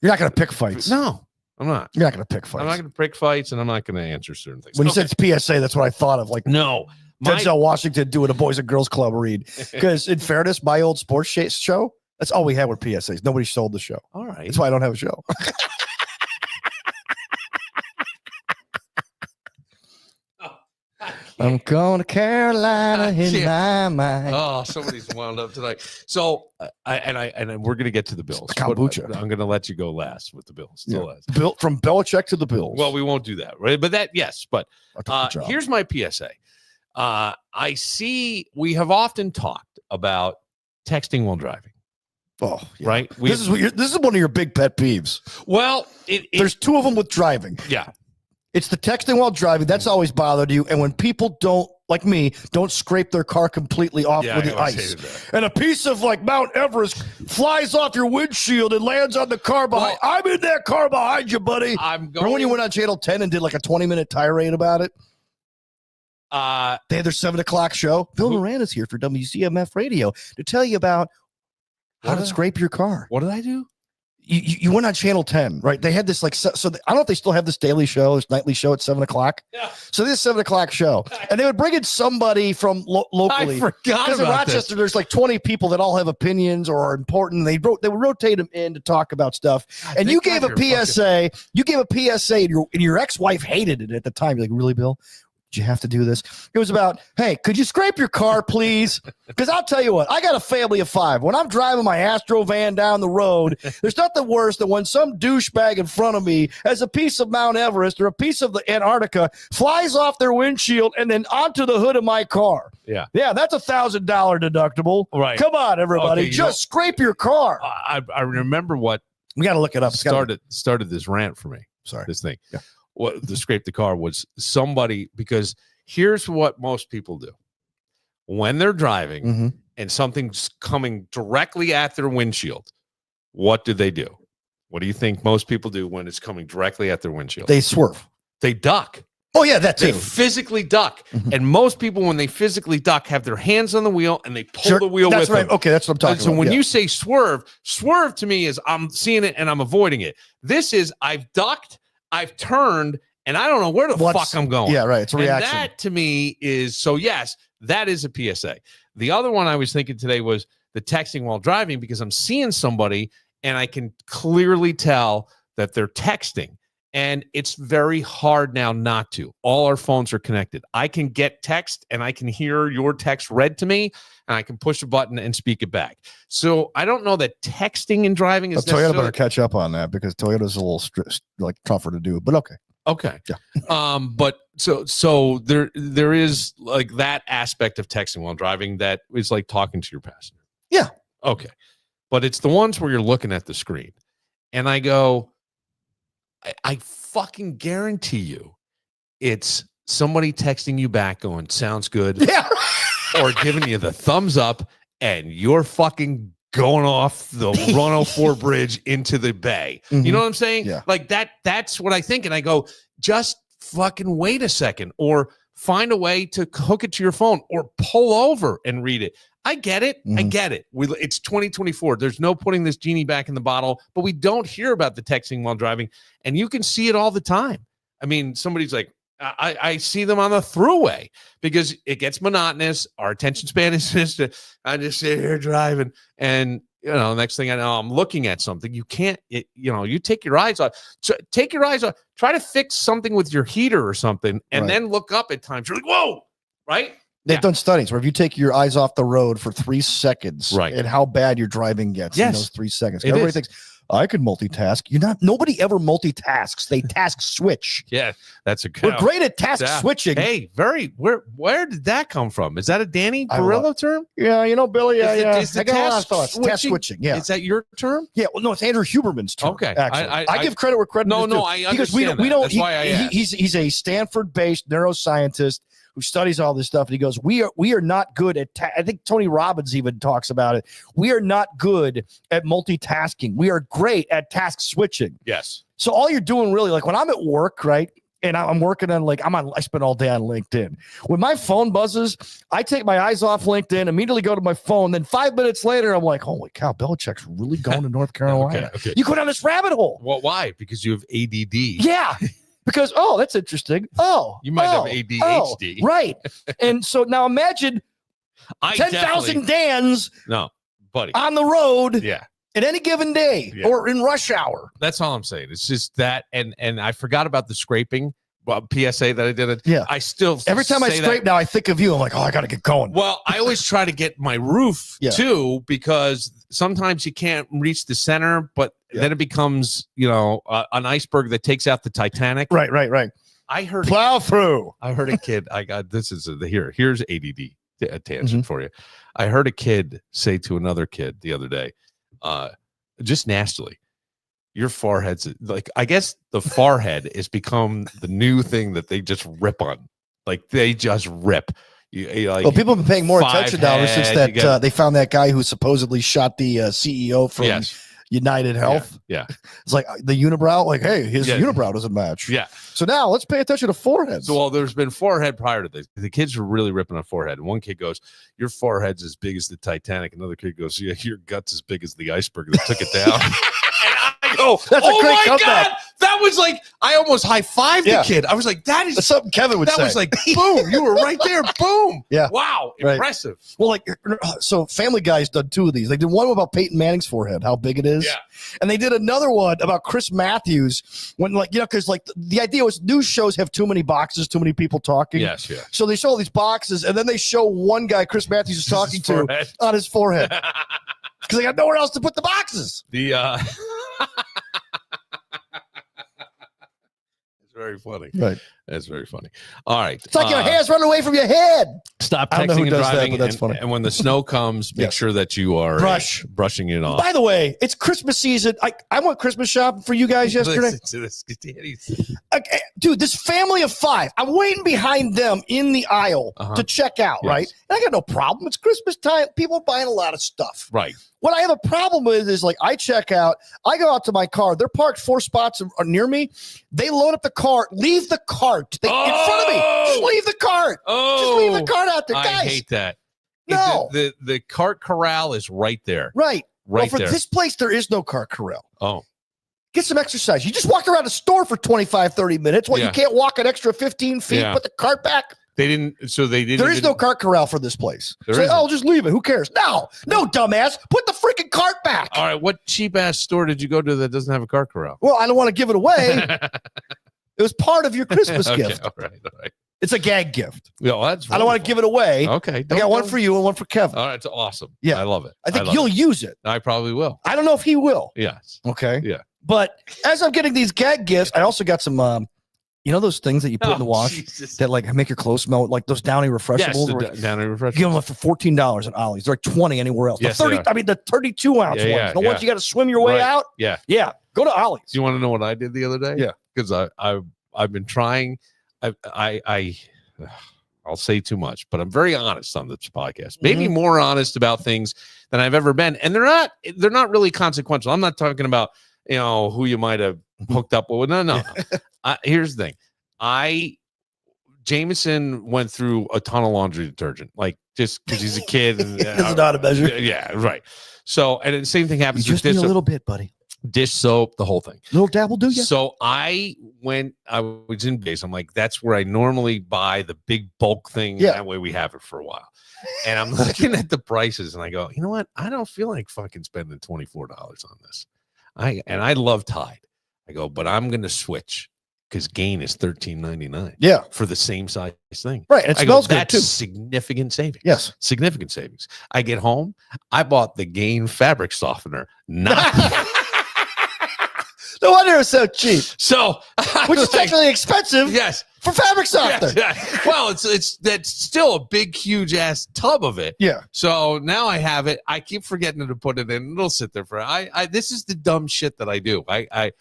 You're not going to pick fights. No, I'm not. You're not going to pick fights. I'm not going to pick fights, and I'm not going to answer certain things. When you said PSA, that's what I thought of. Like, no. Denzel Washington doing a Boys and Girls Club read. Because in fairness, my old sports show, that's all we had were PSAs. Nobody sold the show. All right. That's why I don't have a show. I'm going to Carolina in my mind. Oh, somebody's wound up tonight. So, and we're going to get to the Bills. Kombucha. I'm going to let you go last with the Bills. From Belichick to the Bills. Well, we won't do that, right? But yes. But here's my PSA. I see we have often talked about texting while driving. Oh, yeah. right? This is one of your big pet peeves. Well, there's two of them with driving. Yeah. It's the texting while driving. That's always bothered you. And when people don't, like me, don't scrape their car completely off with the ice. And a piece of like Mount Everest flies off your windshield and lands on the car behind. I'm in that car behind you, buddy. Remember when you went on Channel 10 and did like a 20-minute tirade about it? They had their 7 o'clock show. Bill Moran is here for WCMF Radio to tell you about how to scrape your car. What did I do? You went on Channel 10, right? They had this like, so I don't know if they still have this daily show, this nightly show at 7 o'clock. Yeah. So this 7 o'clock show, and they would bring in somebody from locally. I forgot because in Rochester, there's like 20 people that all have opinions or are important. They would rotate them in to talk about stuff. And you gave a PSA. You gave a PSA, and your ex-wife hated it at the time. You're like, really, Bill? Did you have to do this? It was about, hey, could you scrape your car, please? Because I'll tell you what, I got a family of 5. When I'm driving my Astro van down the road, there's nothing worse than when some douchebag in front of me has a piece of Mount Everest or a piece of the Antarctica, flies off their windshield and then onto the hood of my car. Yeah. Yeah, that's $1,000 deductible. Right. Come on, everybody. Okay, just scrape your car. I remember what we got to look it up. Started this rant for me. Sorry. This thing. Yeah. What the scrape the car was somebody, because here's what most people do when they're driving and something's coming directly at their windshield. What do? What do you think most people do when it's coming directly at their windshield? They swerve. They duck. Oh yeah, that's they it. Physically duck. And most people, when they physically duck, have their hands on the wheel and they pull the wheel with them. Okay, that's what I'm talking about. So when you say swerve to me is I'm seeing it and I'm avoiding it. This is I've ducked, I've turned, and I don't know where the fuck I'm going. Yeah, right. It's a reaction. And that to me is, so yes, that is a PSA. The other one I was thinking today was the texting while driving, because I'm seeing somebody and I can clearly tell that they're texting. And it's very hard now not to. All our phones are connected. I can get text and I can hear your text read to me, and I can push a button and speak it back. So I don't know that texting and driving is Toyota better catch up on that, because Toyota's a little like tougher to do. But okay. Okay. Yeah. But so there is like that aspect of texting while driving that is like talking to your passenger. Yeah. Okay. But it's the ones where you're looking at the screen, and I go, I fucking guarantee you it's somebody texting you back going, sounds good. Yeah. Or giving you the thumbs up, and you're fucking going off the 104 bridge into the bay. You know what I'm saying? Yeah. Like that's what I think. And I go, just fucking wait a second, or find a way to hook it to your phone, or pull over and read it. I get it. I get it. It's 2024. There's no putting this genie back in the bottle, but we don't hear about the texting while driving, and you can see it all the time. I mean, somebody's like, I see them on the throughway, because it gets monotonous. Our attention span is just, I just sit here driving, and next thing I know, I'm looking at something. You can't, you take your eyes off. Take your eyes off. Try to fix something with your heater or something, and then look up at times. You're like, whoa, right? They've done studies where if you take your eyes off the road for 3 seconds, right, and how bad your driving gets in those 3 seconds. Everybody thinks, I could multitask. Nobody ever multitasks. They task switch. Yeah, that's a good. We're great at task switching. Hey, where did that come from? Is that a Danny Barillo term? Yeah, Billy. I got a lot of thoughts. Task switching. Yeah, is that your term? Yeah, well, no, it's Andrew Huberman's term. Okay, actually, I give credit where credit is due. No, I understand. We don't. That's why I asked. He's a Stanford-based neuroscientist who studies all this stuff, and he goes, we are not good at I think Tony Robbins even talks about it. We are not good at multitasking. We are great at task switching. Yes. So all you're doing really, like when I'm at work, right, and I'm working on I spend all day on LinkedIn. When my phone buzzes, I take my eyes off LinkedIn, immediately go to my phone. Then 5 minutes later, I'm like, holy cow, Belichick's really going to North Carolina. Okay. You go down this rabbit hole. Well, why? Because you have ADD. Yeah. Because, that's interesting. You might have ADHD. Right. And so now imagine 10,000 Dans buddy, on the road at any given day or in rush hour. That's all I'm saying. It's just that, and I forgot about the scraping PSA that I did it. Yeah. I still, every time I scrape now, I think of you. I'm like, I got to get going. Well, I always try to get my roof too, because sometimes you can't reach the center, but then it becomes, an iceberg that takes out the Titanic. Right. I heard plow through. I heard a kid. Here's ADD tangent for you. I heard a kid say to another kid the other day, just nastily. Your forehead's like, I guess the forehead has become the new thing that they just rip on. Like they just rip. Like, well, people have been paying more attention now ever since that got, they found that guy who supposedly shot the CEO from United Health. Yeah. It's like the unibrow. Like, hey, his unibrow doesn't match. Yeah. So now let's pay attention to foreheads. So, well, there's been forehead prior to this. The kids were really ripping on forehead. And one kid goes, your forehead's as big as the Titanic. Another kid goes, yeah, your gut's as big as the iceberg that took it down. And I go, that's a great comeback. God. That was like, I almost high-fived the kid. I was like, that's something Kevin would say. That was like, boom, you were right there. Boom. Yeah. Wow. Impressive. Right. Well, like, so Family Guy's done 2 of these. They did one about Peyton Manning's forehead, how big it is. Yeah. And they did another one about Chris Matthews when, like, because like the idea was news shows have too many boxes, too many people talking. Yes, yeah. So they show all these boxes, and then they show one guy Chris Matthews is talking to on his forehead because they got nowhere else to put the boxes. Very funny. Right. That's very funny. All right. It's like your hair's running away from your head. Stop texting and driving. But that's funny. And when the snow comes, make sure that you are brushing it off. By the way, it's Christmas season. I went Christmas shopping for you guys yesterday. Okay, dude, this family of 5. I'm waiting behind them in the aisle to check out, right? And I got no problem. It's Christmas time. People are buying a lot of stuff. Right. What I have a problem with is, like, I check out, I go out to my car. They're parked 4 spots near me. They load up the cart, leave the cart in front of me. Just leave the cart. Just leave the cart out there, guys. I hate that. No. The cart corral is right there. Right. Right for there. This place, there is no cart corral. Oh. Get some exercise. You just walk around a store for 25, 30 minutes. You can't walk an extra 15 feet, put the cart back? They didn't. There is no cart corral for this place. I'll just leave it. Who cares? No, dumbass. Put the freaking cart back. All right. What cheap ass store did you go to that doesn't have a cart corral? Well, I don't want to give it away. It was part of your Christmas gift. All right. It's a gag gift. Yeah, well, that's wonderful. I don't want to give it away. Okay. I got one for you and one for Kevin. All right. It's awesome. Yeah. I love it. I think you'll use it. I probably will. I don't know if he will. Yes. Okay. Yeah. But as I'm getting these gag gifts, I also got some, you know, those things that you put in the wash that like make your clothes smell, like those Downy Refreshables. Yes, Downy Refreshables. You give them for $14 at Ollie's. They're like 20 anywhere else. Yes, the 32 ounce ones. The ones you got to swim your way out. Yeah. Yeah. Go to Ollie's. Do you want to know what I did the other day? Yeah. Because I've been trying. I'll say too much, but I'm very honest on this podcast. Maybe more honest about things than I've ever been, and they're not really consequential. I'm not talking about who you might have hooked up with. No. Here's the thing. Jameson went through a ton of laundry detergent, like just because he's a kid. And, doesn't know how to measure. Yeah, right. So, and the same thing happens. You just need a little bit, buddy. Dish soap, the whole thing. Little dab will do you. So I was in base. I'm like, that's where I normally buy the big bulk thing. Yeah. That way we have it for a while. And I'm looking at the prices and I go, you know what? I don't feel like fucking spending $24 on this. I love Tide. I go, but I'm going to switch because Gain is $13.99. Yeah. For the same size thing. Right. And it smells good too. That's significant savings. Yes. Significant savings. I get home. I bought the Gain fabric softener. Not no wonder it was so cheap. So, which is technically expensive. Yes, for fabric softener. Yes. Well, that's still a big, huge ass tub of it. Yeah. So now I have it. I keep forgetting to put it in. It'll sit there for. This is the dumb shit that I do. I've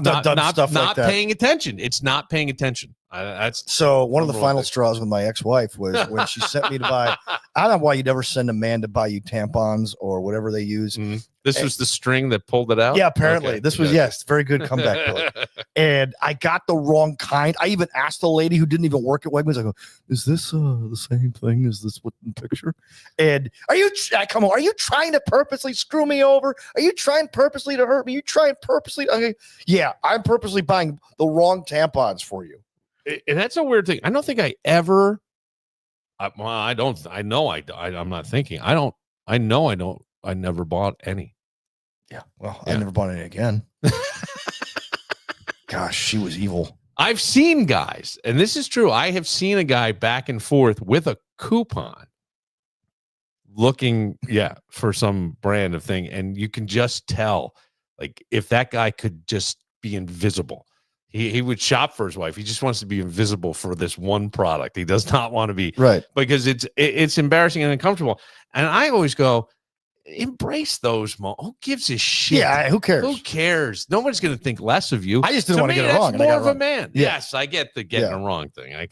done stuff like that. Not paying attention. It's not paying attention. That's so one of the final straws with my ex-wife was when she sent me to buy. I don't know why you never send a man to buy you tampons or whatever they use. Mm-hmm. This was the string that pulled it out. Yeah, apparently this was very good comeback, Billy. And I got the wrong kind. I even asked the lady who didn't even work at Wegmans. I go, "Is this the same thing? Is this what in the picture?" And are you trying to purposely screw me over? Are you trying purposely to hurt me? You trying purposely? Okay, yeah, I'm purposely buying the wrong tampons for you. And that's a weird thing. I don't think I ever. I don't. I know. I'm not thinking. I don't. I know. I don't. I never bought any. Yeah. Well, I never bought any again. Gosh, she was evil. I've seen guys, and this is true. I have seen a guy back and forth with a coupon, looking, for some brand of thing, and you can just tell, like, if that guy could just be invisible. He would shop for his wife. He just wants to be invisible for this one product. He does not want to be right because it's embarrassing and uncomfortable. And I always go, embrace those moments. Who gives a shit? Yeah, who cares? Who cares? Nobody's going to think less of you. I just didn't want to get it that's wrong. More of a man. Yeah. Yes, I get the getting it wrong thing. I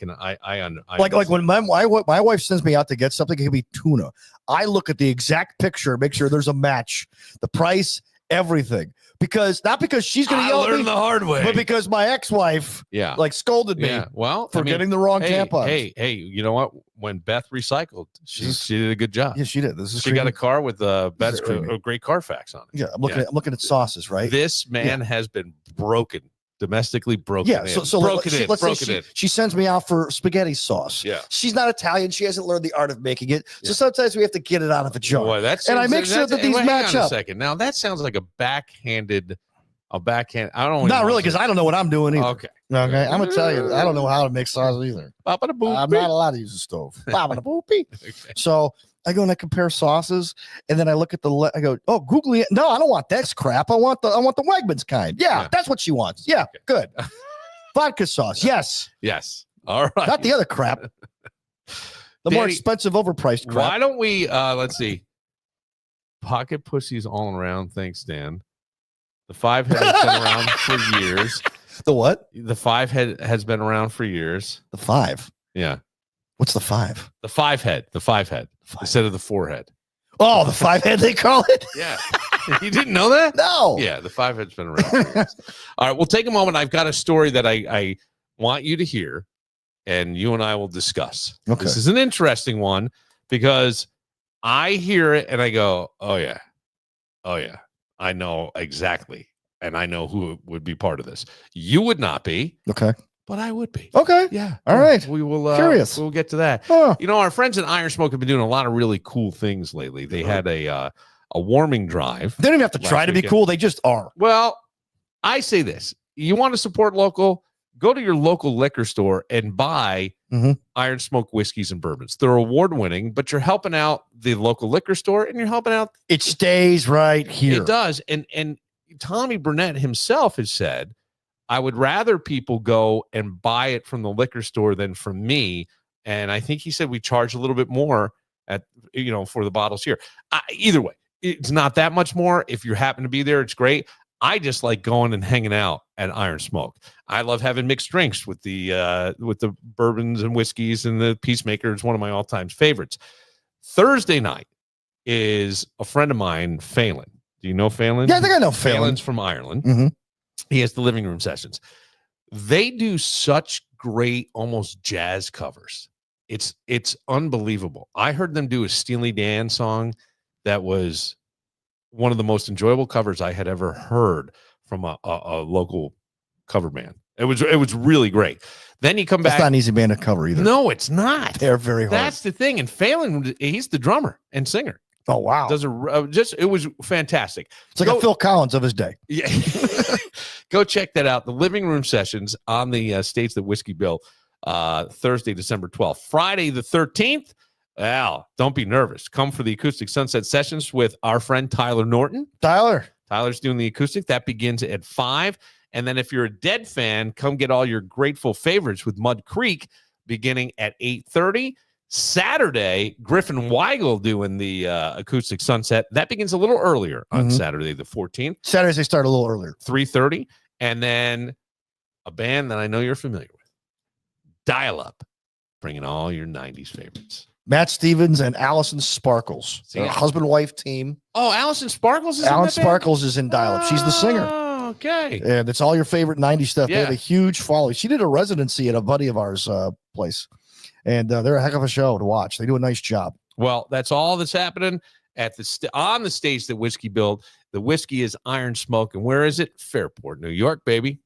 like when my wife sends me out to get something, it could be tuna. I look at the exact picture, make sure there's a match, the price, everything. Not because she's going to yell at me, the hard way, but because my ex-wife, scolded me. Well, for getting the wrong tampons. Hey, you know what? When Beth recycled, she did a good job. Yeah, she did. She got a car with Beth's a great Carfax on it. Yeah, I'm looking at sauces, right? This man has been broken. Domestically broken. Yeah, she sends me out for spaghetti sauce. Yeah, she's not Italian. She hasn't learned the art of making it. So sometimes we have to get it out of a jar. Boy, and I make sure that these match up. A second. Now that sounds like a backhand. I don't. Not really, because I don't know what I'm doing either. Okay. I'm gonna tell you, I don't know how to make sauce either. I'm not allowed to use a stove. Okay. So I go and I compare sauces, and then I look at I go, oh, googly. No, I don't want this crap. I want the Wegmans kind. Yeah, that's what she wants. Yeah, good. Vodka sauce. Yes. All right. Not the other crap. Danny, more expensive, overpriced crap. Why don't we? Let's see. Pocket pussies all around. Thanks, Dan. The 5-head has been around for years. The what? The 5-head has been around for years. The 5. Yeah. What's the 5? The 5-head. The 5-head instead of the 4-head. Oh, the 5-head they call it? Yeah. You didn't know that? No. Yeah, the 5-head's been around for years. All right, we'll take a moment. I've got a story that I want you to hear, and you and I will discuss. Okay. This is an interesting one because I hear it and I go, oh, yeah. I know exactly. And I know who would be part of this. You would not be. Okay. But I would be. Okay. Yeah. All right. We will. Curious. We'll get to that. Huh. You know, our friends at Iron Smoke have been doing a lot of really cool things lately. They had a warming drive. They don't even have to try to be cool. They just are. Well, I say this. You want to support local? Go to your local liquor store and buy Iron Smoke whiskeys and bourbons. They're award-winning, but you're helping out the local liquor store and you're helping out. It stays right here. It does. And Tommy Burnett himself has said, I would rather people go and buy it from the liquor store than from me. And I think he said we charge a little bit more for the bottles here. Either way, it's not that much more. If you happen to be there, it's great. I just like going and hanging out at Iron Smoke. I love having mixed drinks with the bourbons and whiskeys, and the Peacemaker is one of my all-time favorites. Thursday night is a friend of mine, Phelan. Do you know Phelan? Yeah, I think I know Phelan. Phelan's from Ireland. Mm-hmm. He has the living room sessions. They do such great, almost jazz covers. It's unbelievable. I heard them do a Steely Dan song that was one of the most enjoyable covers I had ever heard from a local cover band. It was really great. Then you come back. It's not an easy band to cover either. No, it's not. They're very hard. That's the thing. And Phelan, he's the drummer and singer. Oh wow! It was fantastic. It's like a Phil Collins of his day. Yeah, go check that out. The living room sessions on the States That Whiskey Bill, Thursday, December 12th, Friday the 13th. Well, don't be nervous. Come for the acoustic sunset sessions with our friend Tyler Norton. Tyler's doing the acoustic. That begins at 5. And then if you're a Dead fan, come get all your Grateful favorites with Mud Creek beginning at 8:30. Saturday, Griffin Weigel doing the acoustic sunset. That begins a little earlier on Saturday the 14th. Saturdays they start a little earlier. 3:30. And then a band that I know you're familiar with, Dial Up, bringing all your 90s favorites. Matt Stevens and Allison Sparkles. They're a husband-wife team. Oh, Allison Sparkles is Allison Sparkles is in Dial Up. She's the singer. Oh, okay. And it's all your favorite 90s stuff. Yeah. They have a huge following. She did a residency at a buddy of ours place. And they're a heck of a show to watch. They do a nice job. Well, that's all that's happening at on the stage that Whiskey Build. The whiskey is Iron Smoke. And where is it? Fairport, New York, baby.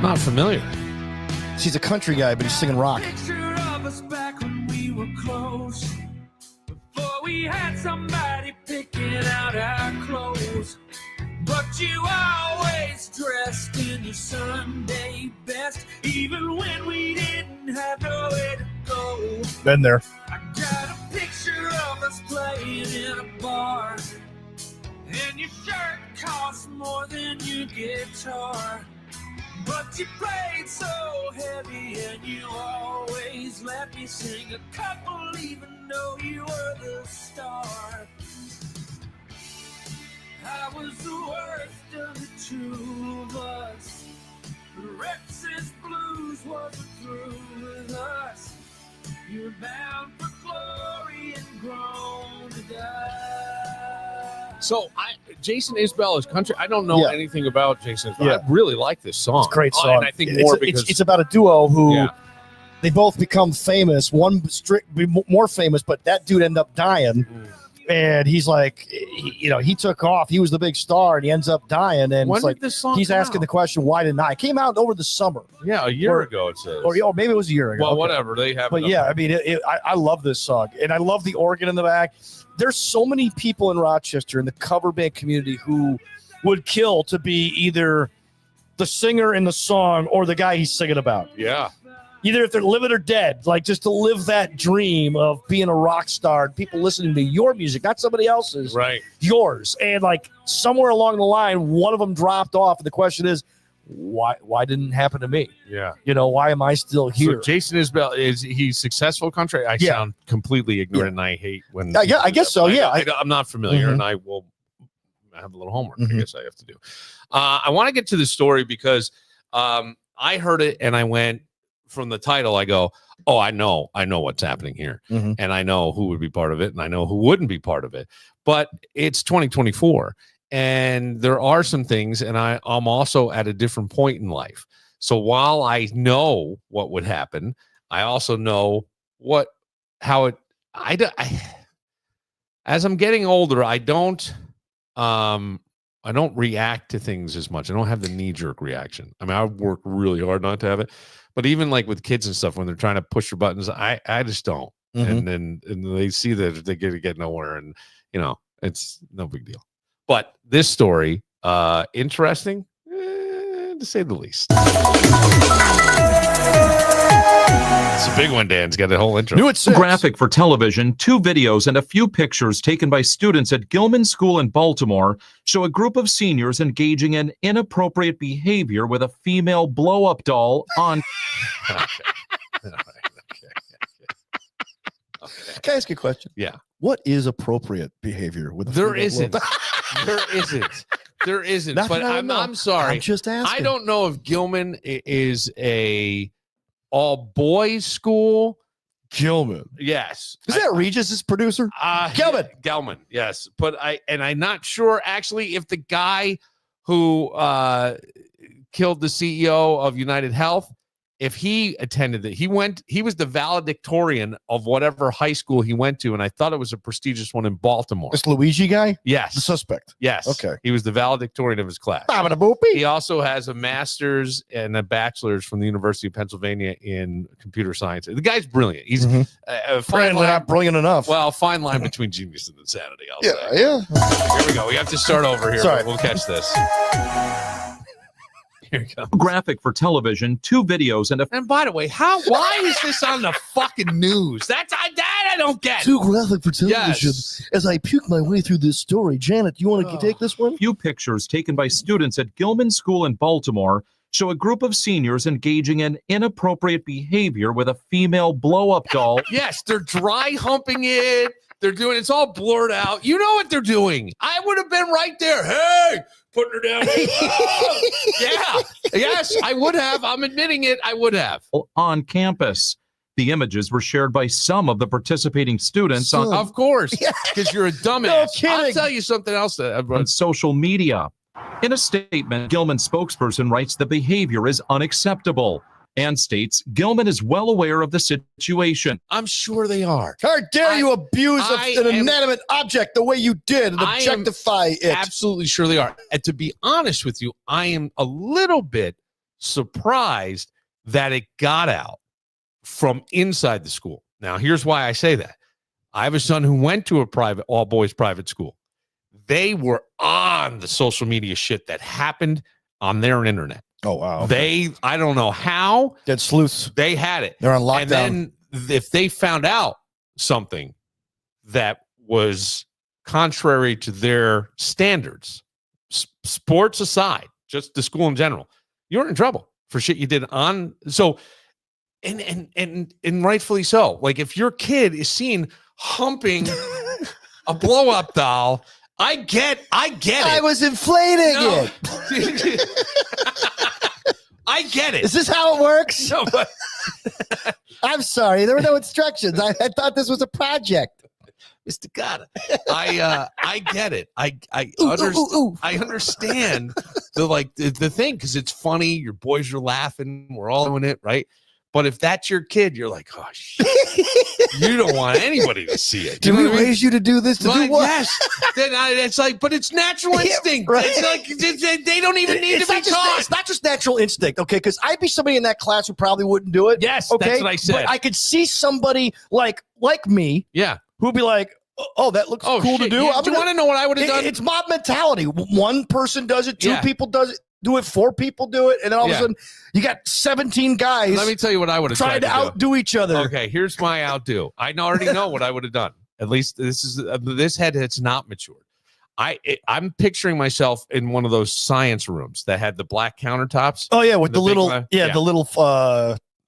Not familiar. He's a country guy, but he's singing rock. Picture of us back when we were close, before we had somebody picking out our clothes. But you always dressed in your Sunday best, even when we didn't have nowhere to go. Been there. I got a picture of us playing in a bar, and your shirt cost more than your guitar. But you played so heavy, and you always let me sing a couple, even though you were the star. I was the worst of the two of us. Rex's blues wasn't through with us. You're bound for glory and grown to die. So Jason Isbell is country. I don't know anything about Jason Isbell. Yeah. I really like this song. It's a great song. And I think more because it's about a duo who they both become famous. One more famous, but that dude ended up dying. And he's like, he took off. He was the big star, and he ends up dying. And when it's like did this song he's come asking out? the question, why didn't I? It came out over the summer. Yeah, a year ago it says. Or maybe it was a year ago. Well, Okay. whatever. They have. But yeah, I mean, I love this song, and I love the organ in the back. There's so many people in Rochester in the cover band community who would kill to be either the singer in the song or the guy he's singing about. Yeah. Either if they're living or dead, like just to live that dream of being a rock star and people listening to your music, not somebody else's, Right. yours. And like somewhere along the line, one of them dropped off. And the question is, why didn't it happen to me? Yeah. Why am I still here? So Jason Isbell, he's successful country? I sound completely ignorant, and I hate when. I guess so. Yeah. I'm not familiar, and I will have a little homework. I guess I have to do. I want to get to the story because I heard it and I went from the title. I go, oh, I know what's happening here, and I know who would be part of it, and I know who wouldn't be part of it. But it's 2024. And there are some things, and I'm also at a different point in life. So while I know what would happen, I also know as I'm getting older, I don't react to things as much. I don't have the knee-jerk reaction. I mean, I work really hard not to have it, but even like with kids and stuff, when they're trying to push your buttons, I just don't. And they see that they get nowhere, and it's no big deal. But this story, interesting, to say the least. It's a big one, Dan. It's got a whole intro. New at 6. Graphic for television, 2 videos and a few pictures taken by students at Gilman School in Baltimore show a group of seniors engaging in inappropriate behavior with a female blow-up doll on... Can I ask you a question? Yeah. What is appropriate behavior with a There female isn't. blow-up? There isn't. That's But what I don't know. I'm sorry. I'm just asking. I don't know if Gilman is a all boys school. Gilman. Yes. Is that Regis' producer? Gelman. Yes. But I'm not sure actually if the guy who killed the CEO of United Health, if he attended it. He was the valedictorian of whatever high school he went to, and I thought it was a prestigious one in Baltimore. This Luigi guy? Yes. The suspect. Yes. Okay. He was the valedictorian of his class. He also has a master's and a bachelor's from the University of Pennsylvania in computer science. The guy's brilliant. He's Apparently not brilliant enough. Well, fine line between genius and insanity. I'll say. Yeah. Here we go. We have to start over here. Sorry. But we'll catch this. Here we go. Graphic for television, 2 videos and a... And by the way, why is this on the fucking news? That I don't get. Too graphic for television. Yes. As I puke my way through this story, Janet, do you want to take this one? few pictures taken by students at Gilman School in Baltimore show a group of seniors engaging in inappropriate behavior with a female blow-up doll. Yes, they're dry humping it. They're doing it's all blurred out. You know what they're doing. I would have been right there. Hey, putting her down. Yeah. Yes, I would have. I'm admitting it. I would have. On campus. The images were shared by some of the participating students Of course, because you're a dumbass. kidding. I'll tell you something else. on social media. In a statement, Gilman spokesperson writes the behavior is unacceptable and states Gilman is well aware of the situation. I'm sure they are. How dare you abuse an am- inanimate object the way you did and I am objectify it? Absolutely sure they are. And to be honest with you, I am a little bit surprised that it got out from inside the school. Now, here's why I say that. I have a son who went to a private, all boys private school. They were on the social media shit that happened on their internet. Oh, wow. Okay. I don't know how. Dead sleuths. They had it. They're on lockdown. And then if they found out something that was contrary to their standards, sports aside, just the school in general, you're in trouble for shit you did on. So, and rightfully so. Like if your kid is seen humping a blow up doll, I get it. I was inflating it. I get it. Is this how it works? No, but I'm sorry. There were no instructions. I thought this was a project. Mr. Carter, I get it. I understand the thing because it's funny. Your boys are laughing. We're all doing it, right? But if that's your kid, you're like, oh shit. You don't want anybody to see it. Did we raise you to do this? To do what? Yes. Then it's like, but it's natural instinct. Right. It's like they don't even need to be taught. It's not just natural instinct, okay? Because I'd be somebody in that class who probably wouldn't do it. Yes, okay? that's what I said. But I could see somebody like me, Yeah. who'd be like, oh, that looks cool shit. to do. Yeah. Do you want to know what I would have done? It's mob mentality. One person does it, two Yeah. people do it, four people do it, and then all of a sudden you got 17 guys. Let me tell you what I would have trying to outdo each other. Okay, here's my outdo. I already know what I would have done. At least this head has not matured. I'm picturing myself in one of those science rooms that had the black countertops. Oh yeah, with the little big, the little.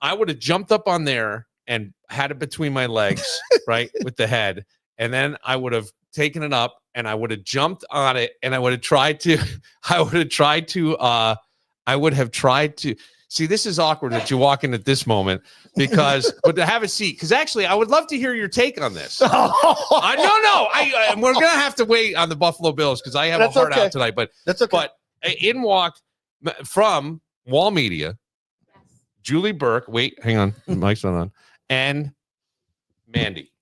I would have jumped up on there and had it between my legs, right, with the head, and then I would have taken it up and I would have jumped on it and I would have tried to see, this is awkward that you walk in at this moment because but to have a seat, because actually I would love to hear your take on this. We're gonna have to wait on the Buffalo Bills because I have a heart out tonight, but that's okay. But in walked from Wall Media, Julie Burke, hang on, mic's not on, and Mandy.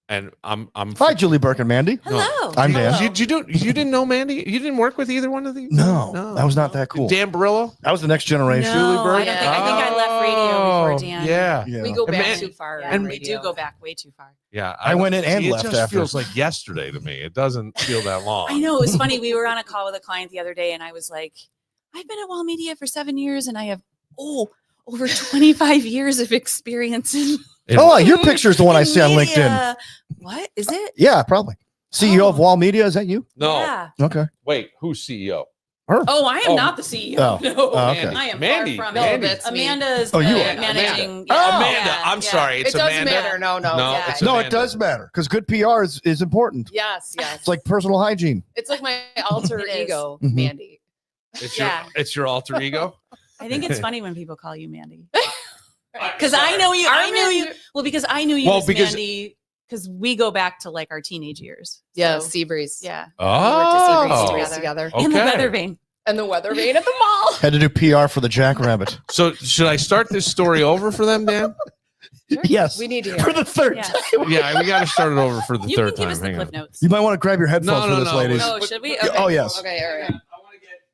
And I'm hi, Julie Burke and Mandy. Hello. I'm Dan. You didn't know Mandy? You didn't work with either one of these? No, that was not that cool. Dan Barillo? That was the next generation. No, Julie Burke. I think I left radio before Dan. Yeah. We go back And too far. and And we do go back way too far. Yeah. I went in and it left just after. feels like yesterday to me. It doesn't feel that long. I know. It was funny. We were on a call with a client the other day, and I was like, I've been at Wall Media for 7 years, and I have, over 25 years of experience in your picture is the one I see on LinkedIn. What is it? Yeah, probably. CEO of Wall Media, is that you? No. Yeah. Okay. Wait, who's CEO? Her. Oh, I am not the CEO. Oh. No, Oh, okay. I am Mandy. far from Mandy. it. That's Amanda is Oh, you the are. managing. Amanda. Yeah, Amanda. yeah, I'm yeah. sorry. It's It doesn't Amanda. matter. No. No, Yeah. it's No, Amanda. it does matter because good PR is important. Yes. It's like personal hygiene. It's like my alter It is. ego, Mhm. Mandy. It's your alter ego? I think it's funny when people call you Mandy. Because I know you. I knew you. Well, because I knew you as Mandy. Because we go back to like our teenage years. Yeah, So, Seabreeze. yeah. We worked at Oh. Seabreeze together. Okay. In the weather vane. And the weather vane at the mall. Had to do PR for the Jackrabbit. So should I start this story over for them, Dan? Yes. We need to hear For it. the third Yes. time. Yeah, we got to start it over for the You third can give time. us the Hang cliff on. notes. You might want to grab your headphones for this, ladies. Oh, should we? Yeah, Okay. oh, yes. Okay, all right.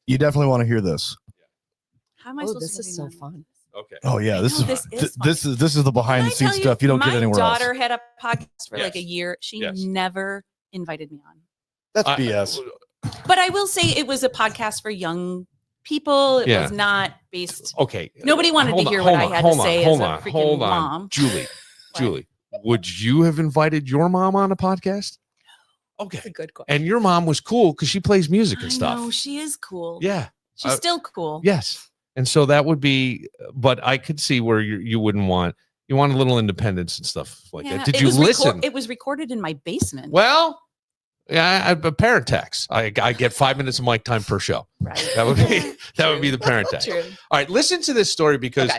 You definitely want to hear this. How am I Oh, supposed this to is be so on? fun. Okay. Oh yeah, this know, is this is this is the behind the Can I scenes tell stuff you don't get my anywhere daughter else. had a podcast for like Yes. a year. She Yes. never invited me on. That's BS. But I will say it was a podcast for young people. It Yeah. was not based. Okay. Nobody wanted Hold to on, hear what I hold on, had hold to on, say hold as a on, freaking hold on. mom. Julie, Julie, would you have invited your mom on a podcast? That's a Okay. good question. And your mom was cool because she plays music I and stuff. know, she is cool. Yeah. She's still cool. Yes. And so that would be, but I could see where you wouldn't want, you want a little independence and stuff like Yeah, that. Did it you was listen? it was recorded in my basement. Well, yeah, a parent tax. I get 5 minutes of mic time per show. Right. That would be the parent tax. True. All right, listen to this story because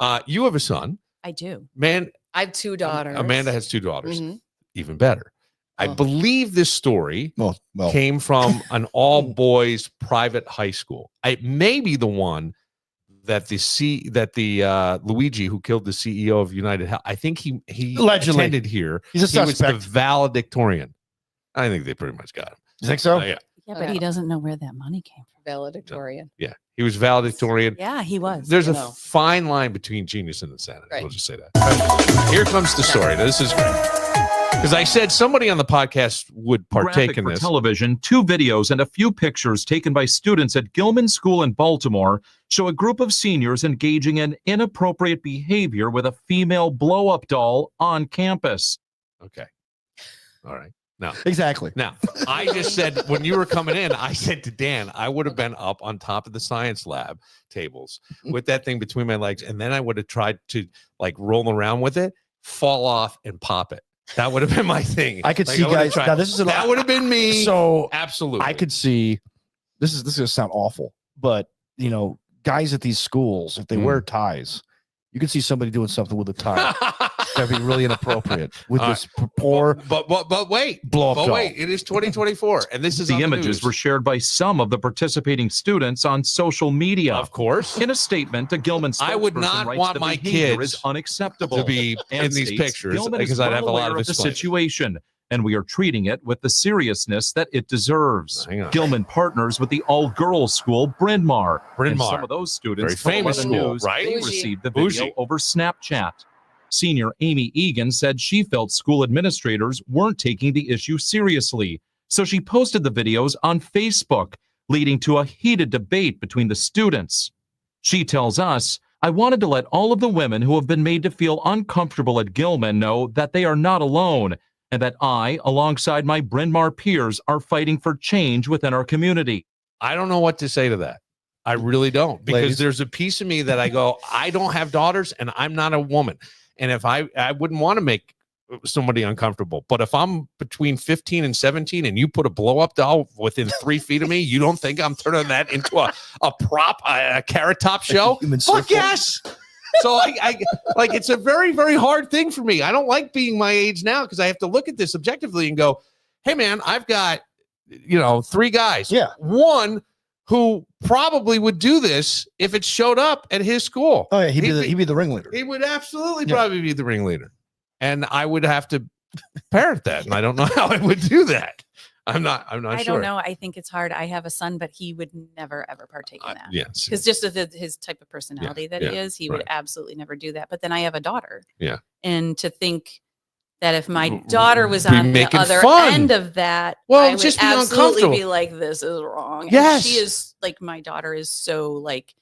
Okay. you have a son. I do. Man, I have two daughters. Amanda has two daughters. Mhm. Even better. I Oh. believe this story Well, came from an all boys private high school. It may be the one that the Luigi who killed the CEO of United Health. I think he Allegedly. attended here. he's a He was the suspect. valedictorian. I think they pretty much got him. You think so? Yeah. Yeah, but he doesn't know where that money came from. Valedictorian. Yeah, he was valedictorian. Yeah, he was. There's a know. fine line between genius and insanity. Right. We'll just say that. Here comes the story. This is great. Because I said somebody on the podcast would partake Graphic in for this. television, 2 videos and a few pictures taken by students at Gilman School in Baltimore show a group of seniors engaging in inappropriate behavior with a female blow-up doll on campus. Okay. All right. Now, Exactly. Now, I just said when you were coming in, I said to Dan, I would have been up on top of the science lab tables with that thing between my legs, and then I would have tried to like roll around with it, fall off, and pop it. That would have been my thing. I could Like, see I would have guys. tried- Now this is that would have been me. So absolutely, I could see. This is going to sound awful, but guys at these schools, if they wear ties, you can see somebody doing something with a tie. That'd be really inappropriate with All this poor But wait, blow up but doll. wait, it is 2024, and this is The on images news. were shared by some of the participating students on social media. Of course, In a statement, a Gilman spokesperson I would not writes want the my behavior kids is unacceptable to be and in these states, pictures Gilman is because I'd well have a lot aware of the display. situation, and we are treating it with the seriousness that it deserves. Hang on. Gilman partners with the all-girls school Bryn Mawr. And Bryn some Mawr. of those students Very told famous 11 school, News right? they Bougie. received the video Bougie. over Snapchat. Senior Amy Egan said she felt school administrators weren't taking the issue seriously, so she posted the videos on Facebook, leading to a heated debate between the students. She tells us, I wanted to let all of the women who have been made to feel uncomfortable at Gilman know that they are not alone, and that I, alongside my Bryn Mawr peers, are fighting for change within our community. I don't know what to say to that. I really don't, because Ladies. there's a piece of me that I go, I don't have daughters and I'm not a woman. And if I wouldn't want to make somebody uncomfortable, but if I'm between 15 and 17 and you put a blow up doll within 3 feet of me, you don't think I'm turning that into a prop, a carrot top show? Human Fuck circle. yes. So I like, it's a very, very hard thing for me. I don't like being my age now because I have to look at this objectively and go, hey man, I've got, 3 guys. Yeah. One who probably would do this if it showed up at his school. Oh yeah, he'd be the ringleader. He would absolutely Yeah. probably be the ringleader. And I would have to parent that. And I don't know how I would do that. I'm not I sure. don't know. I think it's hard. I have a son, but he would never ever partake in that. Yes. Because just with his type of personality that he yeah, is, he would right. absolutely never do that. But then I have a daughter. Yeah. And to think that if my daughter was Be on the making other fun. end of that, Well, I would just be absolutely uncomfortable. be like, this is wrong. And Yes. she is like, my daughter is so like,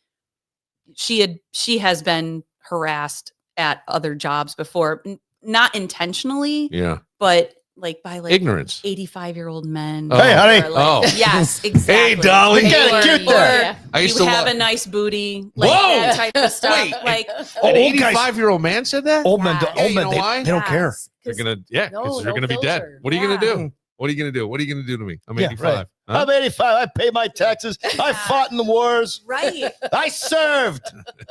she has been harassed at other jobs before, not intentionally, Yeah. but like by like Ignorance. 85-year-old men. Oh. Hey, honey. who are like- Oh. Yes, exactly. darling. You got it cute there. I used You to have love a nice booty. Like Whoa! that type of stuff. Wait. Like, an old guys- 85-year-old man said that? Old men, Yeah. old you men, know they, why? they don't care. yes, You're 'cause- gonna because No, you're no gonna be dead. filter. What are you gonna Yeah. do? What are you gonna do? What are you gonna do to me? I'm Yeah, 85. right. Huh? I'm 85. I pay my taxes. I fought in the wars. right. I served.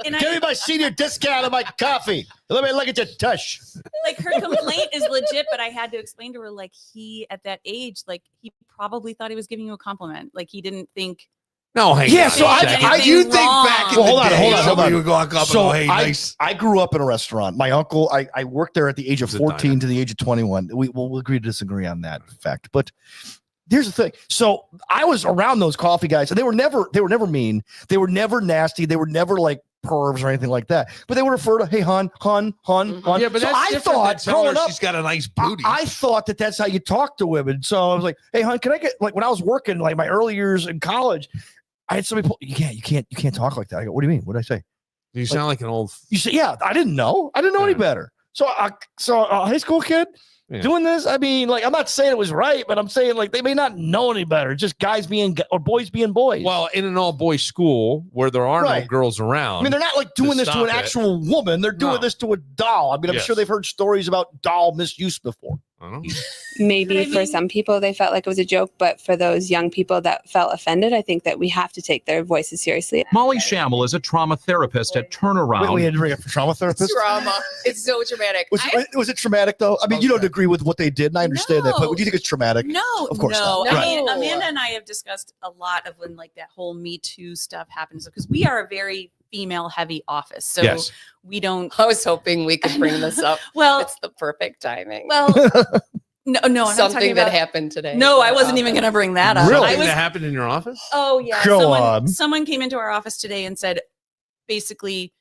And Give me my senior discount on my coffee. Let me look at your tush. like her complaint is legit, but I had to explain to her like he at that age, like he probably thought he was giving you a compliment. Like he didn't think No, hang Yeah, on. so a I- second. I- you think wrong. back in Well, the hold on, day, hold on, hold somebody on. would walk up So and go, hey, nice. I grew up in a restaurant. My uncle, I worked there at the age of It's a 14 diner. to the age of 21. We'll agree to disagree on that fact. But here's the thing. So I was around those coffee guys, and they were never mean. They were never nasty. They were never like pervs or anything like that. But they would refer to, hey, hun. Yeah, but so that's I different thought than telling growing her up, she's got a nice booty. I thought that's how you talk to women. So I was like, hey, hon, can I get, like when I was working, like my early years in college, I had somebody pull, you can't talk like that. I go, what do you mean? What did I say? you sound like an old. You say, yeah, I didn't know any Yeah. better. So a high school kid Yeah. doing this, I mean, like, I'm not saying it was right, but I'm saying like they may not know any better. Just guys being or boys being boys. Well, in an all boys school where there are no Right. girls around. I mean, they're not like doing this to stop an it. actual woman. They're doing No. this to a doll. I mean, I'm Yes. sure they've heard stories about doll misuse before. I don't know. Maybe But I for mean- some people they felt like it was a joke, but for those young people that felt offended, I think that we have to take their voices seriously. Molly Schammel is a trauma therapist at Turnaround. We had to bring up a trauma therapist. Trauma. It's so traumatic. Was it traumatic though? I mean, you don't agree with what they did, and I understand that, but No. do you think it's traumatic? no, Of course no. not. I Right. mean, No. Amanda and I have discussed a lot of when like that whole Me Too stuff happens because we are a very female heavy office. So Yes. we don't I was hoping we could bring this up. well It's the perfect timing. well No, I'm not talking Something that about. happened today. No, I wasn't even going to bring that up. Really? I Something was. that happened in your office? Oh yeah. Go on. Someone came into our office today and said, basically,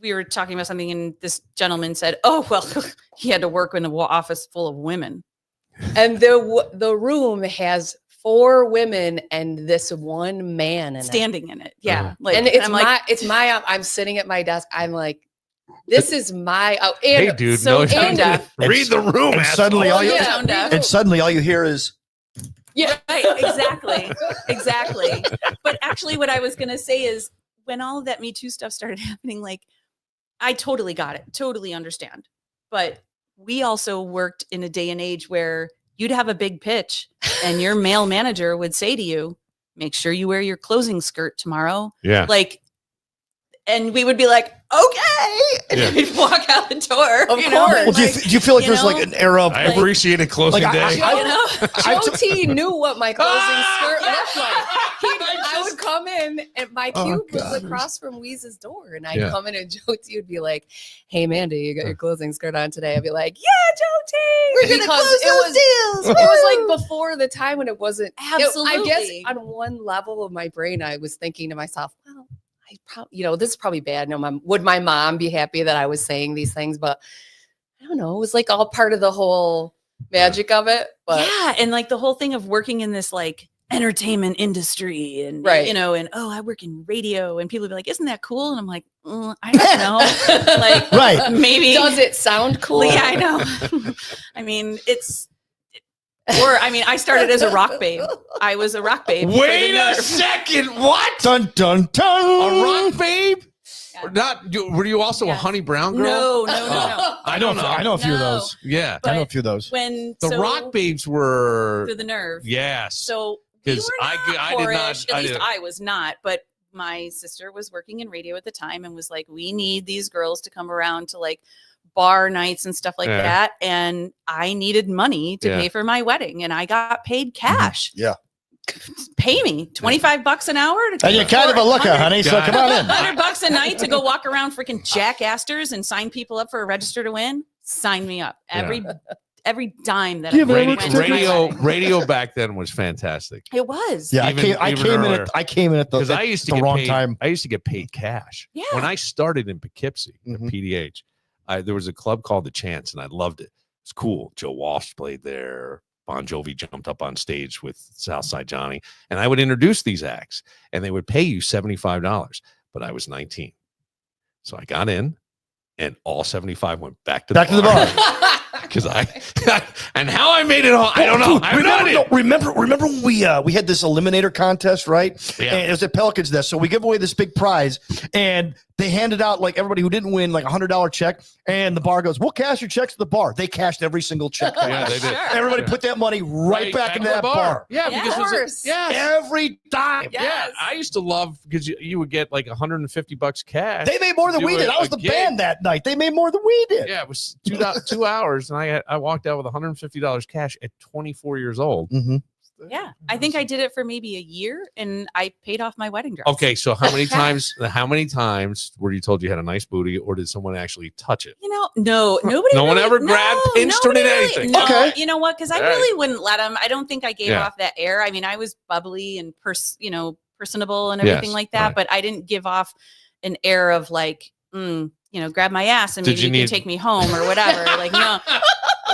we were talking about something, and this gentleman said, "Oh well, he had to work in an office full of women." And the room has 4 women and this one man in it. Standing in it. Yeah. And it's I'm I'm sitting at my desk. I'm like, this is my and Hey, dude, so no, tone deaf. read the room. And asshole. suddenly all you Tone deaf. and suddenly all you hear is yeah. Right, exactly. But actually, what I was going to say is when all of that Me Too stuff started happening, like, I totally got it, totally understand. But we also worked in a day and age where you'd have a big pitch and your male manager would say to you, make sure you wear your closing skirt tomorrow. Yeah. Like, and we would be like, okay. And Yeah. we'd walk out the door. Of you know? course. well, do you feel like you there's know, like an era of I appreciate it closing like, day. you know? Joe T knew what my closing skirt looked like. I would come in and my cube was across from Weeze's door. And I'd Yeah. come in and Joe T would be like, hey, Mandy, you got your closing skirt on today. I'd be like, yeah, Joe T. We're going to Because close those deals. it was like before the time when it wasn't. Absolutely. I guess on one level of my brain, I was thinking to myself, well, I probably, this is probably bad. No, would my mom be happy that I was saying these things? But I don't know. It was like all part of the whole magic of it. But yeah, and like the whole thing of working in this like entertainment industry and Right. and I work in radio, and people would be like, isn't that cool? And I'm like, I don't know. Like, right. maybe does it sound cool? Yeah, I know. I mean, I started as a rock babe. I was a rock babe. for Wait the a Nerve. second. What? Dun dun dun. A rock babe? Yeah. Or not? Were you also a Yes. Honey Brown girl? No. I don't know. I know a few of No. those. Yeah. I know a But few of those. When The rock babes were. through the Nerve. Yes. So we were 'Cause not I did Polish, not- At I least did- I was not. But my sister was working in radio at the time and was like, "We need these girls to come around to like bar nights and stuff like Yeah. that." And I needed money to Yeah. pay for my wedding, and I got paid cash. Yeah. Pay me $25 an hour. To And you're kind of a looker, honey. So come on in. $100 a night to go walk around freaking Jack Astor's and sign people up for a register to win. Sign me up. Every dime that Give I her made a went to my wedding. Radio back then was fantastic. It was. Yeah, Even I came in at Because the, I used to the get wrong paid, time. I used to get paid cash. Yeah. When I started in Poughkeepsie at Mhm. PDH, there was a club called The Chance, and I loved it. It's cool. Joe Walsh played there. Bon Jovi jumped up on stage with Southside Johnny, and I would introduce these acts, and they would pay you $75. But I was 19, so I got in, and all 75 went back to the bar. Because and how I made it all, I don't know. I have no idea. Remember when we had this eliminator contest, right? Yeah. And it was at Pelican's Nest. So we give away this big prize, and they handed out like everybody who didn't win like $100 check, and the bar goes, "We'll cash your checks to the bar." They cashed every single check. Yeah, they did. Everybody Yeah. put that money right back into the that bar. Yeah, Yeah. because Of course. Every time. Yeah, I used to love because you would get like $150 cash. They made more than Do we did. a I was the gig. band that night. They made more than we did. Yeah, it was 2 hours, and I walked out with $150 cash at 24 years old. Mm-hmm. Yeah, I think I did it for maybe a year, and I paid off my wedding dress. Okay, so how many times? How many times were you told you had a nice booty, or did someone actually touch it? No, nobody. No one really- ever grabbed, pinched, or nobody did really- anything? No, Okay. you know what? Because I All right. really wouldn't let them. I don't think I gave Yeah. off that air. I mean, I was bubbly and personable and Yes, everything like that, right. but I didn't give off an air of like, grab my ass and Did maybe you you need- can take me home or whatever. Like, no.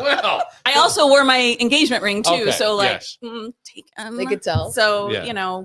Well, I also wore my engagement ring too, Okay, so like, yes. take They could tell. So Yeah.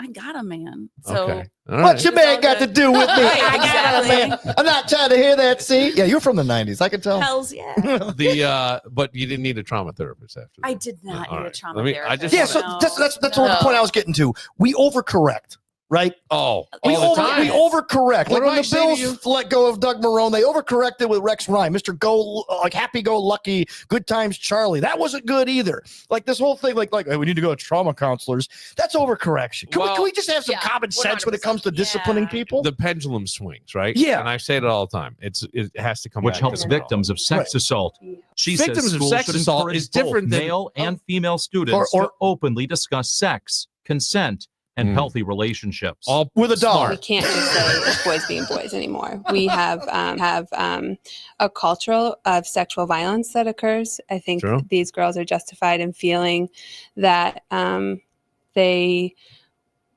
I got a man. So okay. All What's right. your man got to do with me? Right, I got a man. I'm not trying to hear that. See, yeah, you're from the '90s. I can tell. hells yeah. But you didn't need a trauma therapist after that. I did not All need a right. trauma Let me- I therapist. just- Yeah, so No, that's the no. point I was getting to. We overcorrect, right? Oh, We, all the time. we overcorrect. What Like do when I the say to you? Bills let go of Doug Marrone, they overcorrected with Rex Ryan, Mr. Happy-Go-Lucky, Good Times Charlie. That wasn't good either. Like this whole thing, like hey, we need to go to trauma counselors. That's overcorrection. Can we just have some yeah, common sense when it comes to 100%. disciplining Yeah. people? The pendulum swings, right? Yeah. And I say it all the time. It has to come which back helps to the victims of sex assault. She Victims says of schools sex should assault encourage is different both than- male and female students or- to openly discuss sex, consent, and Mm. healthy relationships. All With a dollar. We can't just say it's boys being boys anymore. We have a culture of sexual violence that occurs. I think True. these girls are justified in feeling that they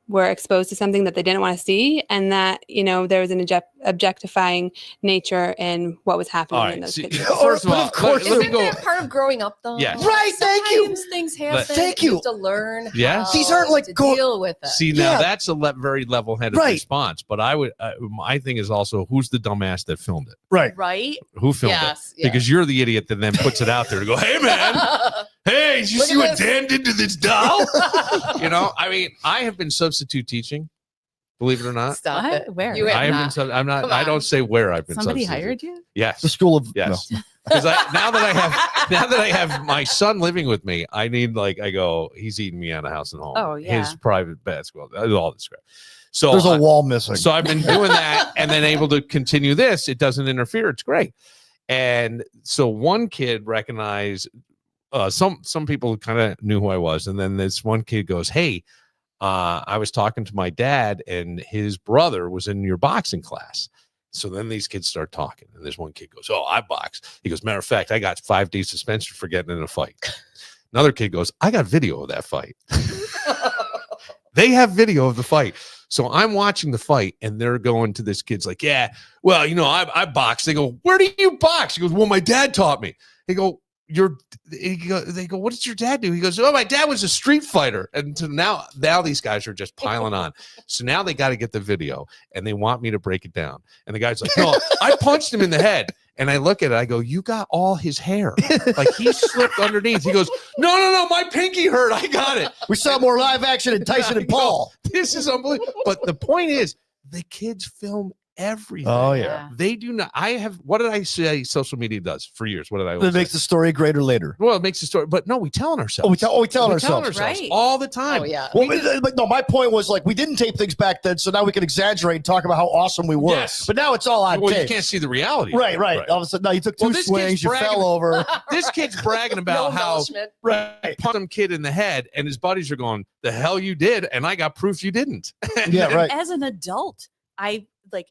were exposed to something that they didn't want to see, and that there was an objectifying nature in what was happening All in right. those See, pictures. first of But all, of course let me Isn't go. that part of growing up, though? Yes. Right, thank you. Sometimes things happen. Thank you. have to learn Yes. how These aren't like to go- deal with it. See, now Yeah. that's a very level-headed Right. response. But I would, my thing is also, who's the dumbass that filmed it? Right. Right? Who filmed Yes, it? Because you're the idiot that then puts it out there to go, "Hey, man, hey, did you Look see at what this." Dan did to this doll?" I mean, I have been substitute teaching. Believe it or not, Stop What? it. Where? You have I have not. been. I'm not. Come I on. don't say where I've been. Somebody substitute. hired you? Yes. The school of Yes. no. Because now that I have my son living with me, I need I go. He's eating me out of house and home. Oh, yeah. His private basketball, all this crap. So There's a wall missing. So I've been doing that, and then able to continue this. It doesn't interfere. It's great. And so one kid recognized. Some people kind of knew who I was, and then this one kid goes, "Hey, I was talking to my dad, and his brother was in your boxing class." So then these kids start talking, and this one kid goes, "Oh, I box." He goes, "Matter of fact, I got 5-day suspension for getting in a fight." Another kid goes, "I got video of that fight." They have video of the fight. So I'm watching the fight, and they're going to this kid's like, "Yeah, well, I box." They go, "Where do you box?" He goes, "Well, my dad taught me." They go, they go, "What did your dad do?" He goes, "Oh, my dad was a street fighter." And so now these guys are just piling on. So now they got to get the video, and they want me to break it down. And the guy's like, "No, I punched him in the head." And I look at it, I go, "You got all his hair. Like he slipped underneath." He goes, No, my pinky hurt. I got it. We saw more live action in Tyson and Paul. This is unbelievable. But the point is, the kids film everything. Oh yeah. They do not. What did I say social media does for years? What did I always That makes say? the story greater later. Well, it makes the story, but no, we telling ourselves. We telling ourselves. Right. all the time. Oh, yeah. Well, but no, my point was we didn't tape things back then, so now we can exaggerate and talk about how awesome we were. Yes. But now it's all on Well, tape. you can't see the reality. Right. All of a sudden, no, you took Well, two this swings, kid's you bragging- fell over. This kid's bragging No about how embellishment. Right. punched some kid in the head, and his buddies are going, "The hell you did," and I got proof you didn't. Yeah, right. As an adult,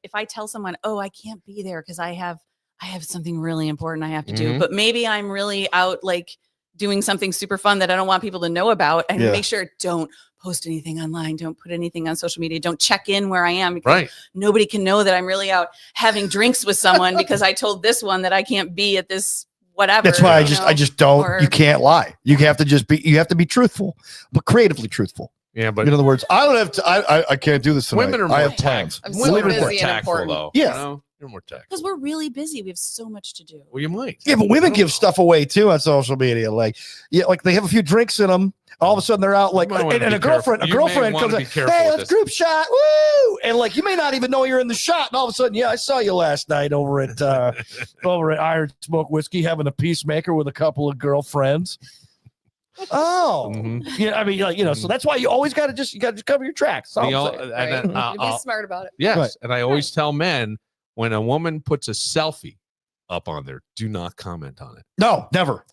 if I tell someone, "Oh, I can't be there because I have something really important I have to do," Mhm. but maybe I'm really out doing something super fun that I don't want people to know about, and Yeah. make sure don't post anything online, don't put anything on social media, don't check in where I am, because Right. nobody can know that I'm really out having drinks with someone because I told this one that I can't be at this whatever. That's why I you just know? don't. Or- You can't lie. You have to you have to be truthful, but creatively truthful. Yeah, but In other words, I don't have to. I can't do this tonight. women are I more have plans. I'm Women so are busy more and tactful, important. though. Yeah. You're more tactful. Because we're really busy. We have so much to do. Well, you might. Yeah, but women give stuff away too on social media. Like they have a few drinks in them. All of a sudden they're out You might wanna and be a girlfriend careful. You may comes wanna in. be careful Hey, with let's this." group shot. Woo! And you may not even know you're in the shot. And all of a sudden, yeah, I saw you last night over at Iron Smoke Whiskey having a peacemaker with a couple of girlfriends. Oh, Mhm. yeah. I mean, so that's why you always got to cover your tracks. That's all I'm saying. Right? And then, You be smart about it. yes, Right. and I always tell men, when a woman puts a selfie up on there, do not comment on it. No, never.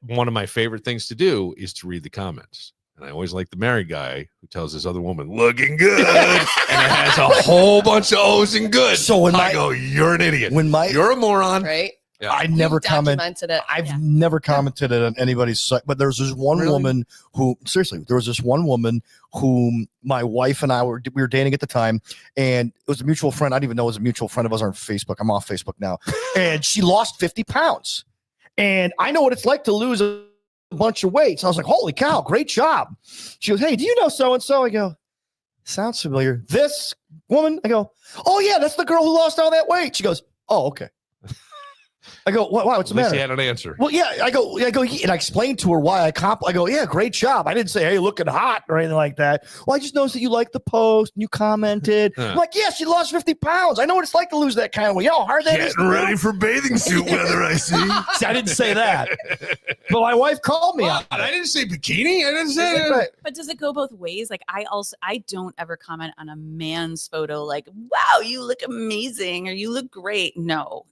One of my favorite things to do is to read the comments. And I always like the married guy who tells his other woman, "Looking good." And it has a whole bunch of O's and good. So when I go, "You're an idiot. You're a moron." Right? Yeah. I never You've comment. documented it. I've Yeah. never commented on anybody's site, but there's this one Really? woman who there was this one woman whom my wife and I we were dating at the time, and it was a mutual friend. I didn't even know it was a mutual friend of ours on Facebook. I'm off Facebook now, and she lost 50 pounds, and I know what it's like to lose a bunch of weight. So I was like, "Holy cow, great job!" She goes, "Hey, do you know so and so?" I go, "Sounds familiar." This woman, I go, "Oh yeah, that's the girl who lost all that weight." She goes, "Oh okay." I go, "Wow, what's At the least matter?" he had an answer. Well, yeah, I go, and I explained to her why I go, "Yeah, great job." I didn't say, "Hey, looking hot" or anything like that. Well, I just noticed that you liked the post and you commented. I'm like, "Yeah, she lost 50 pounds. I know what it's like to lose that kind of weight. You know how hard that is." Getting ready for bathing suit weather, I see. See, I didn't say that, but my wife called me What? on I it. didn't say bikini. I didn't say Right. But does it go both ways? I don't ever comment on a man's photo like, "Wow, you look amazing," or "You look great." No.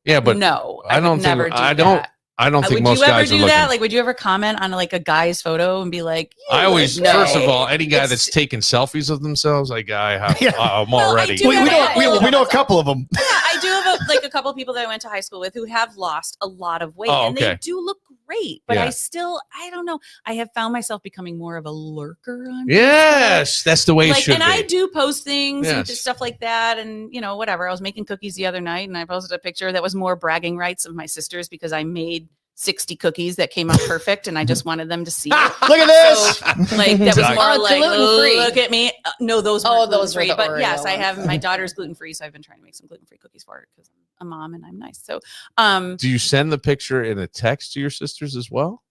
Yeah, but no. I would don't think never do I that. I don't think would most you ever guys are do looking. that? Like, would you ever comment on like a guy's photo and be like, I always, No. first of all, any guy It's- that's taking selfies of themselves, like I have, Yeah. I'm Well, I already. do We have know a- we know a couple of them. yeah, I do have a couple of people that I went to high school with who have lost a lot of weight, Oh, and they okay. do look great. But Yeah. I don't know. I have found myself becoming more of a lurker on Yes, that's the way it like, should and be. I do post things and Yes. just stuff like that, and whatever. I was making cookies the other night, and I posted a picture that was more bragging rights of my sisters because I made 60 cookies that came out perfect, and I just wanted them to see it. Look at this. So, like that was Exactly. more Oh, like gluten-free. look at me. No, those Oh, weren't those were gluten-free, the but Oreo yes, I ones. have my daughter's gluten free, so I've been trying to make some gluten free cookies for her because I'm a mom and I'm nice. So, Do you send the picture in a text to your sisters as well?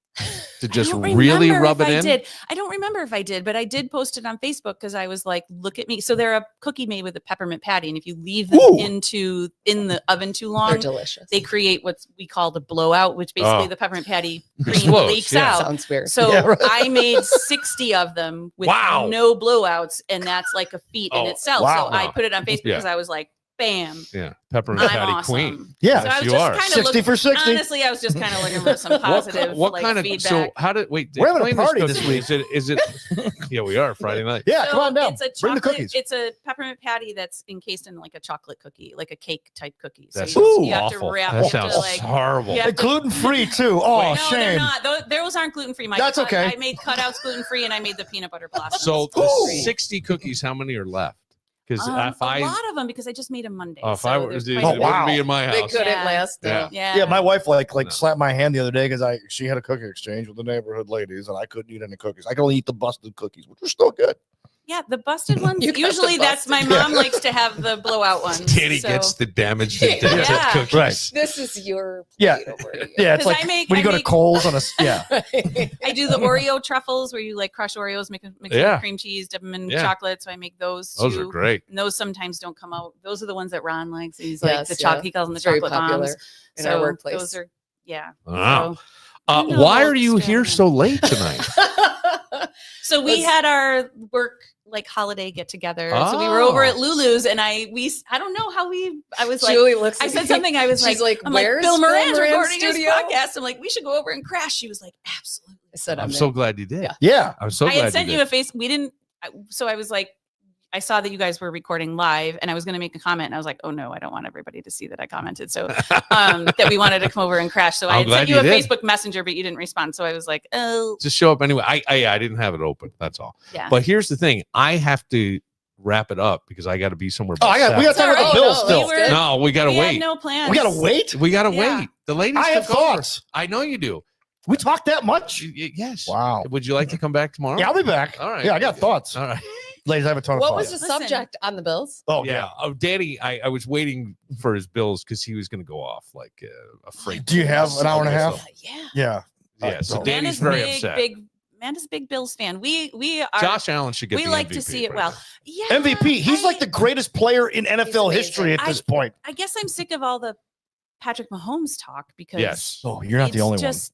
To just I don't really remember rub if it I in? did. I don't remember if I did, but I did post it on Facebook because I was like, "Look at me!" So they're a cookie made with a peppermint patty, and if you leave them Ooh. in the oven too They're long, delicious. they create what we call the blowout, which basically Oh. the peppermint patty cream Explodes, leaks yeah. out. Sounds weird. So Yeah, right. I made 60 of them with Wow. no blowouts, and that's like a feat in Oh, itself. wow. So I put it on Facebook Yeah. because I was like, "Bam, Yeah, peppermint I'm patty awesome." queen. Yeah. So I Yes, was you just are. kind of 60 for 60. Honestly, I was just kind of looking for some positive What like, kind of feedback. so? How did wait? We're having a explain party cookie. this week. Is it? Yeah, we are Friday night. Yeah, So come on down. It's a Bring the chocolate. cookies. It's a peppermint patty that's encased in like a chocolate cookie, like a cake type cookie. So That you, sounds you have to awful. wrap. That you have sounds to, like, horrible. you have And gluten-free too. Oh, Wait. no, shame. they're not. Those aren't gluten free. That's okay. I made cutouts gluten free, and I made the peanut butter blossoms. So the gluten-free. 60 cookies. How many are left? Because if a I lot of them because I just made them Monday. if so I there's was, it quite a wouldn't wow. be in my They house. couldn't Yeah. last. Yeah. yeah. Yeah, my wife like No. slapped my hand the other day because she had a cookie exchange with the neighborhood ladies and I couldn't eat any cookies. I could only eat the busted cookies, which were still good. Yeah, the busted ones. You got the Usually, that's my busted. mom likes to have the blowout ones. Danny so. gets the damaged and dented Yeah. cookies. Right. This is your Yeah. plate over here. Yeah, it's 'Cause like I make- when you I go to make- Kohl's on a yeah. I do the Oreo truffles where you like crush Oreos, mix them Yeah. with cream cheese, dip them in Yeah. chocolate. So I make those. Those too. are great. And those sometimes don't come out. Those are the ones that Ron likes. He's like Yes, the yeah. chocolate. He calls them the It's very chocolate popular bombs. in So our workplace. Those are yeah. Wow. So, I know, Why are you here extravagant. so late tonight? So we Was- had our work like holiday get together. So we were over Oh. at Lulu's, and I don't know how I was like. Julie looks. I at said me. something. I was She's like, like, I'm like, "Where's Bill Moran's Moran's recording studio?" his podcast. I'm like, we should go over and crash. She was like, absolutely. I said, I'm I'm so in. glad you did. Yeah. Yeah. I'm so I glad had sent you you did. a face. We didn't. So I was like, I saw that you guys were recording live, and I was going to make a comment, and I was like, oh no, I don't want everybody to see that I commented. So that we wanted to come over and crash. So I I'm had glad sent you you a did. Facebook Messenger, but you didn't respond. So I was like, oh Just show up anyway. I didn't have it open. That's all. yeah. But here's the thing. I have to wrap it up because I got to be somewhere. Oh, by we got to talk about the Oh, bills no, still. we were- No, we got to we had wait. no plans. We got to wait. We got to Yeah. wait. The ladies I have took over. thoughts. I know you do. We talked that much. Yes. Wow. Would you like to come back tomorrow? Yeah, I'll be back. All right. Yeah, I got thoughts. All right. Ladies, I have a ton of What thoughts. was the Listen. subject on the bills? Oh Yeah. Oh, Danny, I was waiting for his bills because he was going to go off like a freight. Do you have an hour and a half? So- Yeah. Yeah. Yeah. So Man Danny's Amanda's very big, upset. Amanda's a big Bills fan. We are. Josh Allen should get we the like to MVP see it right well. now. Yeah. MVP. He's like the greatest player in NFL amazing. history at this point. I guess I'm sick of all the Patrick Mahomes talk because Yes. Oh, you're not the it's only just,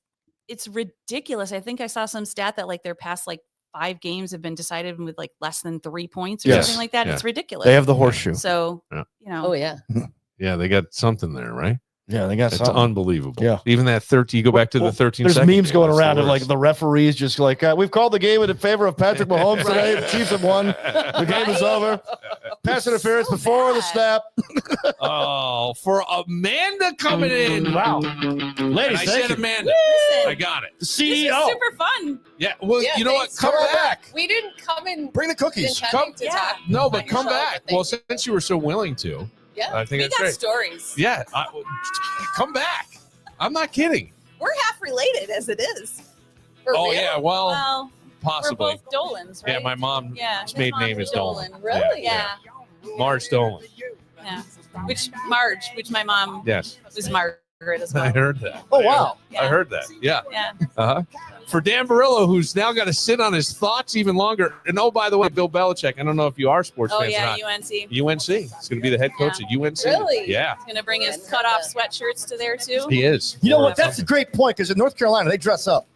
It's ridiculous. I think I saw some stat that like their past like 5 games have been decided with like less than 3 points or Yes. something like that. Yeah. It's ridiculous. one. They have the horseshoe. So Yeah. you know. Oh yeah. Yeah, they got something there, right? Yeah, they got It's something. unbelievable. Yeah. Even that 13, you go back to Well, the 13 There's second memes game, going that's around of like worst. the referees just like, we've called the game in favor of Patrick Mahomes today. The Chiefs have won. The game is Right? over. Pass interference So before the bad. snap. Oh, for Amanda coming in. Wow. And Ladies, I thank said you. Amanda. Listen, I got it. The this is CEO. super fun. Yeah. Well, Yeah, you know what? thanks. Come Come on back. back. We didn't come in Bring the cookies. intending to Yeah. talk. No, but about come your show, back. but Well, thank since you were so willing to, you. Yeah. I think We that's got great. stories. Yeah. Come back. I'm not kidding. We're half related as it is. For Oh, real? yeah. Well, Well, possibly. we're both Dolans, right? Yeah, my mom's Yeah, his maiden mom's name is Dolan. Really? Yeah. Marge Dolan. Yeah. Which my mom Yes. was Margaret as I well. heard that. Oh, wow. Yeah. I heard that. Yeah. Yeah. Uh-huh. For Dan Barillo, who's now got to sit on his thoughts even longer. And oh, by the way, Bill Belichick, I don't know if you are sports Oh fans yeah, or not. UNC. UNC. He's going to be the head coach at UNC. Really? Yeah, He's gonna bring his cut off sweatshirts to there too. he is. You know what? That's a great point because in North Carolina, they dress up.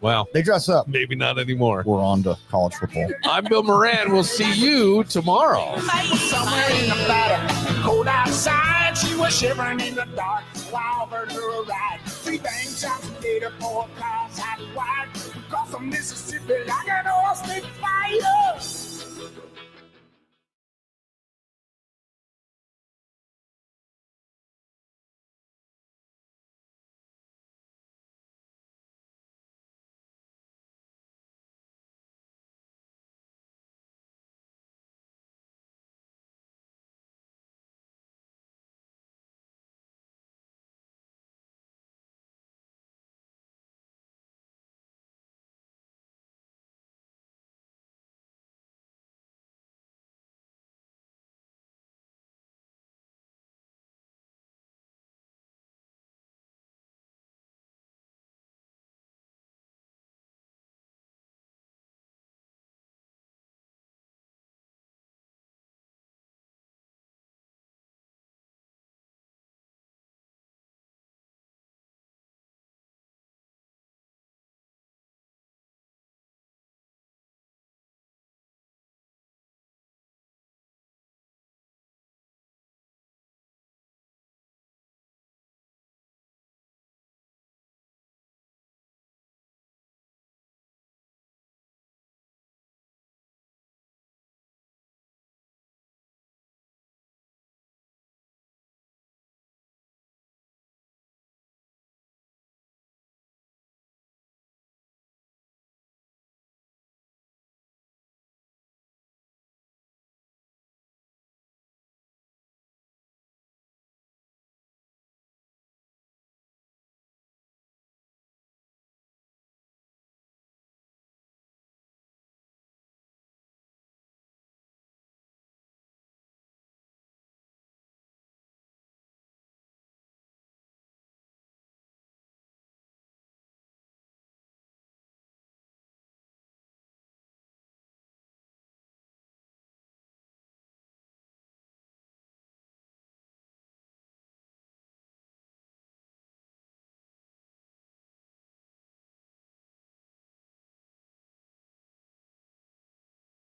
Well, They dress up. maybe not anymore. We're on to college football. I'm Bill Moran. We'll see you tomorrow. Bye. Somewhere in the battle, cold outside, she were shivering in the dark, so I offered her a ride. 3 bang shots later, 4 cars hot and wide. Across the Mississippi like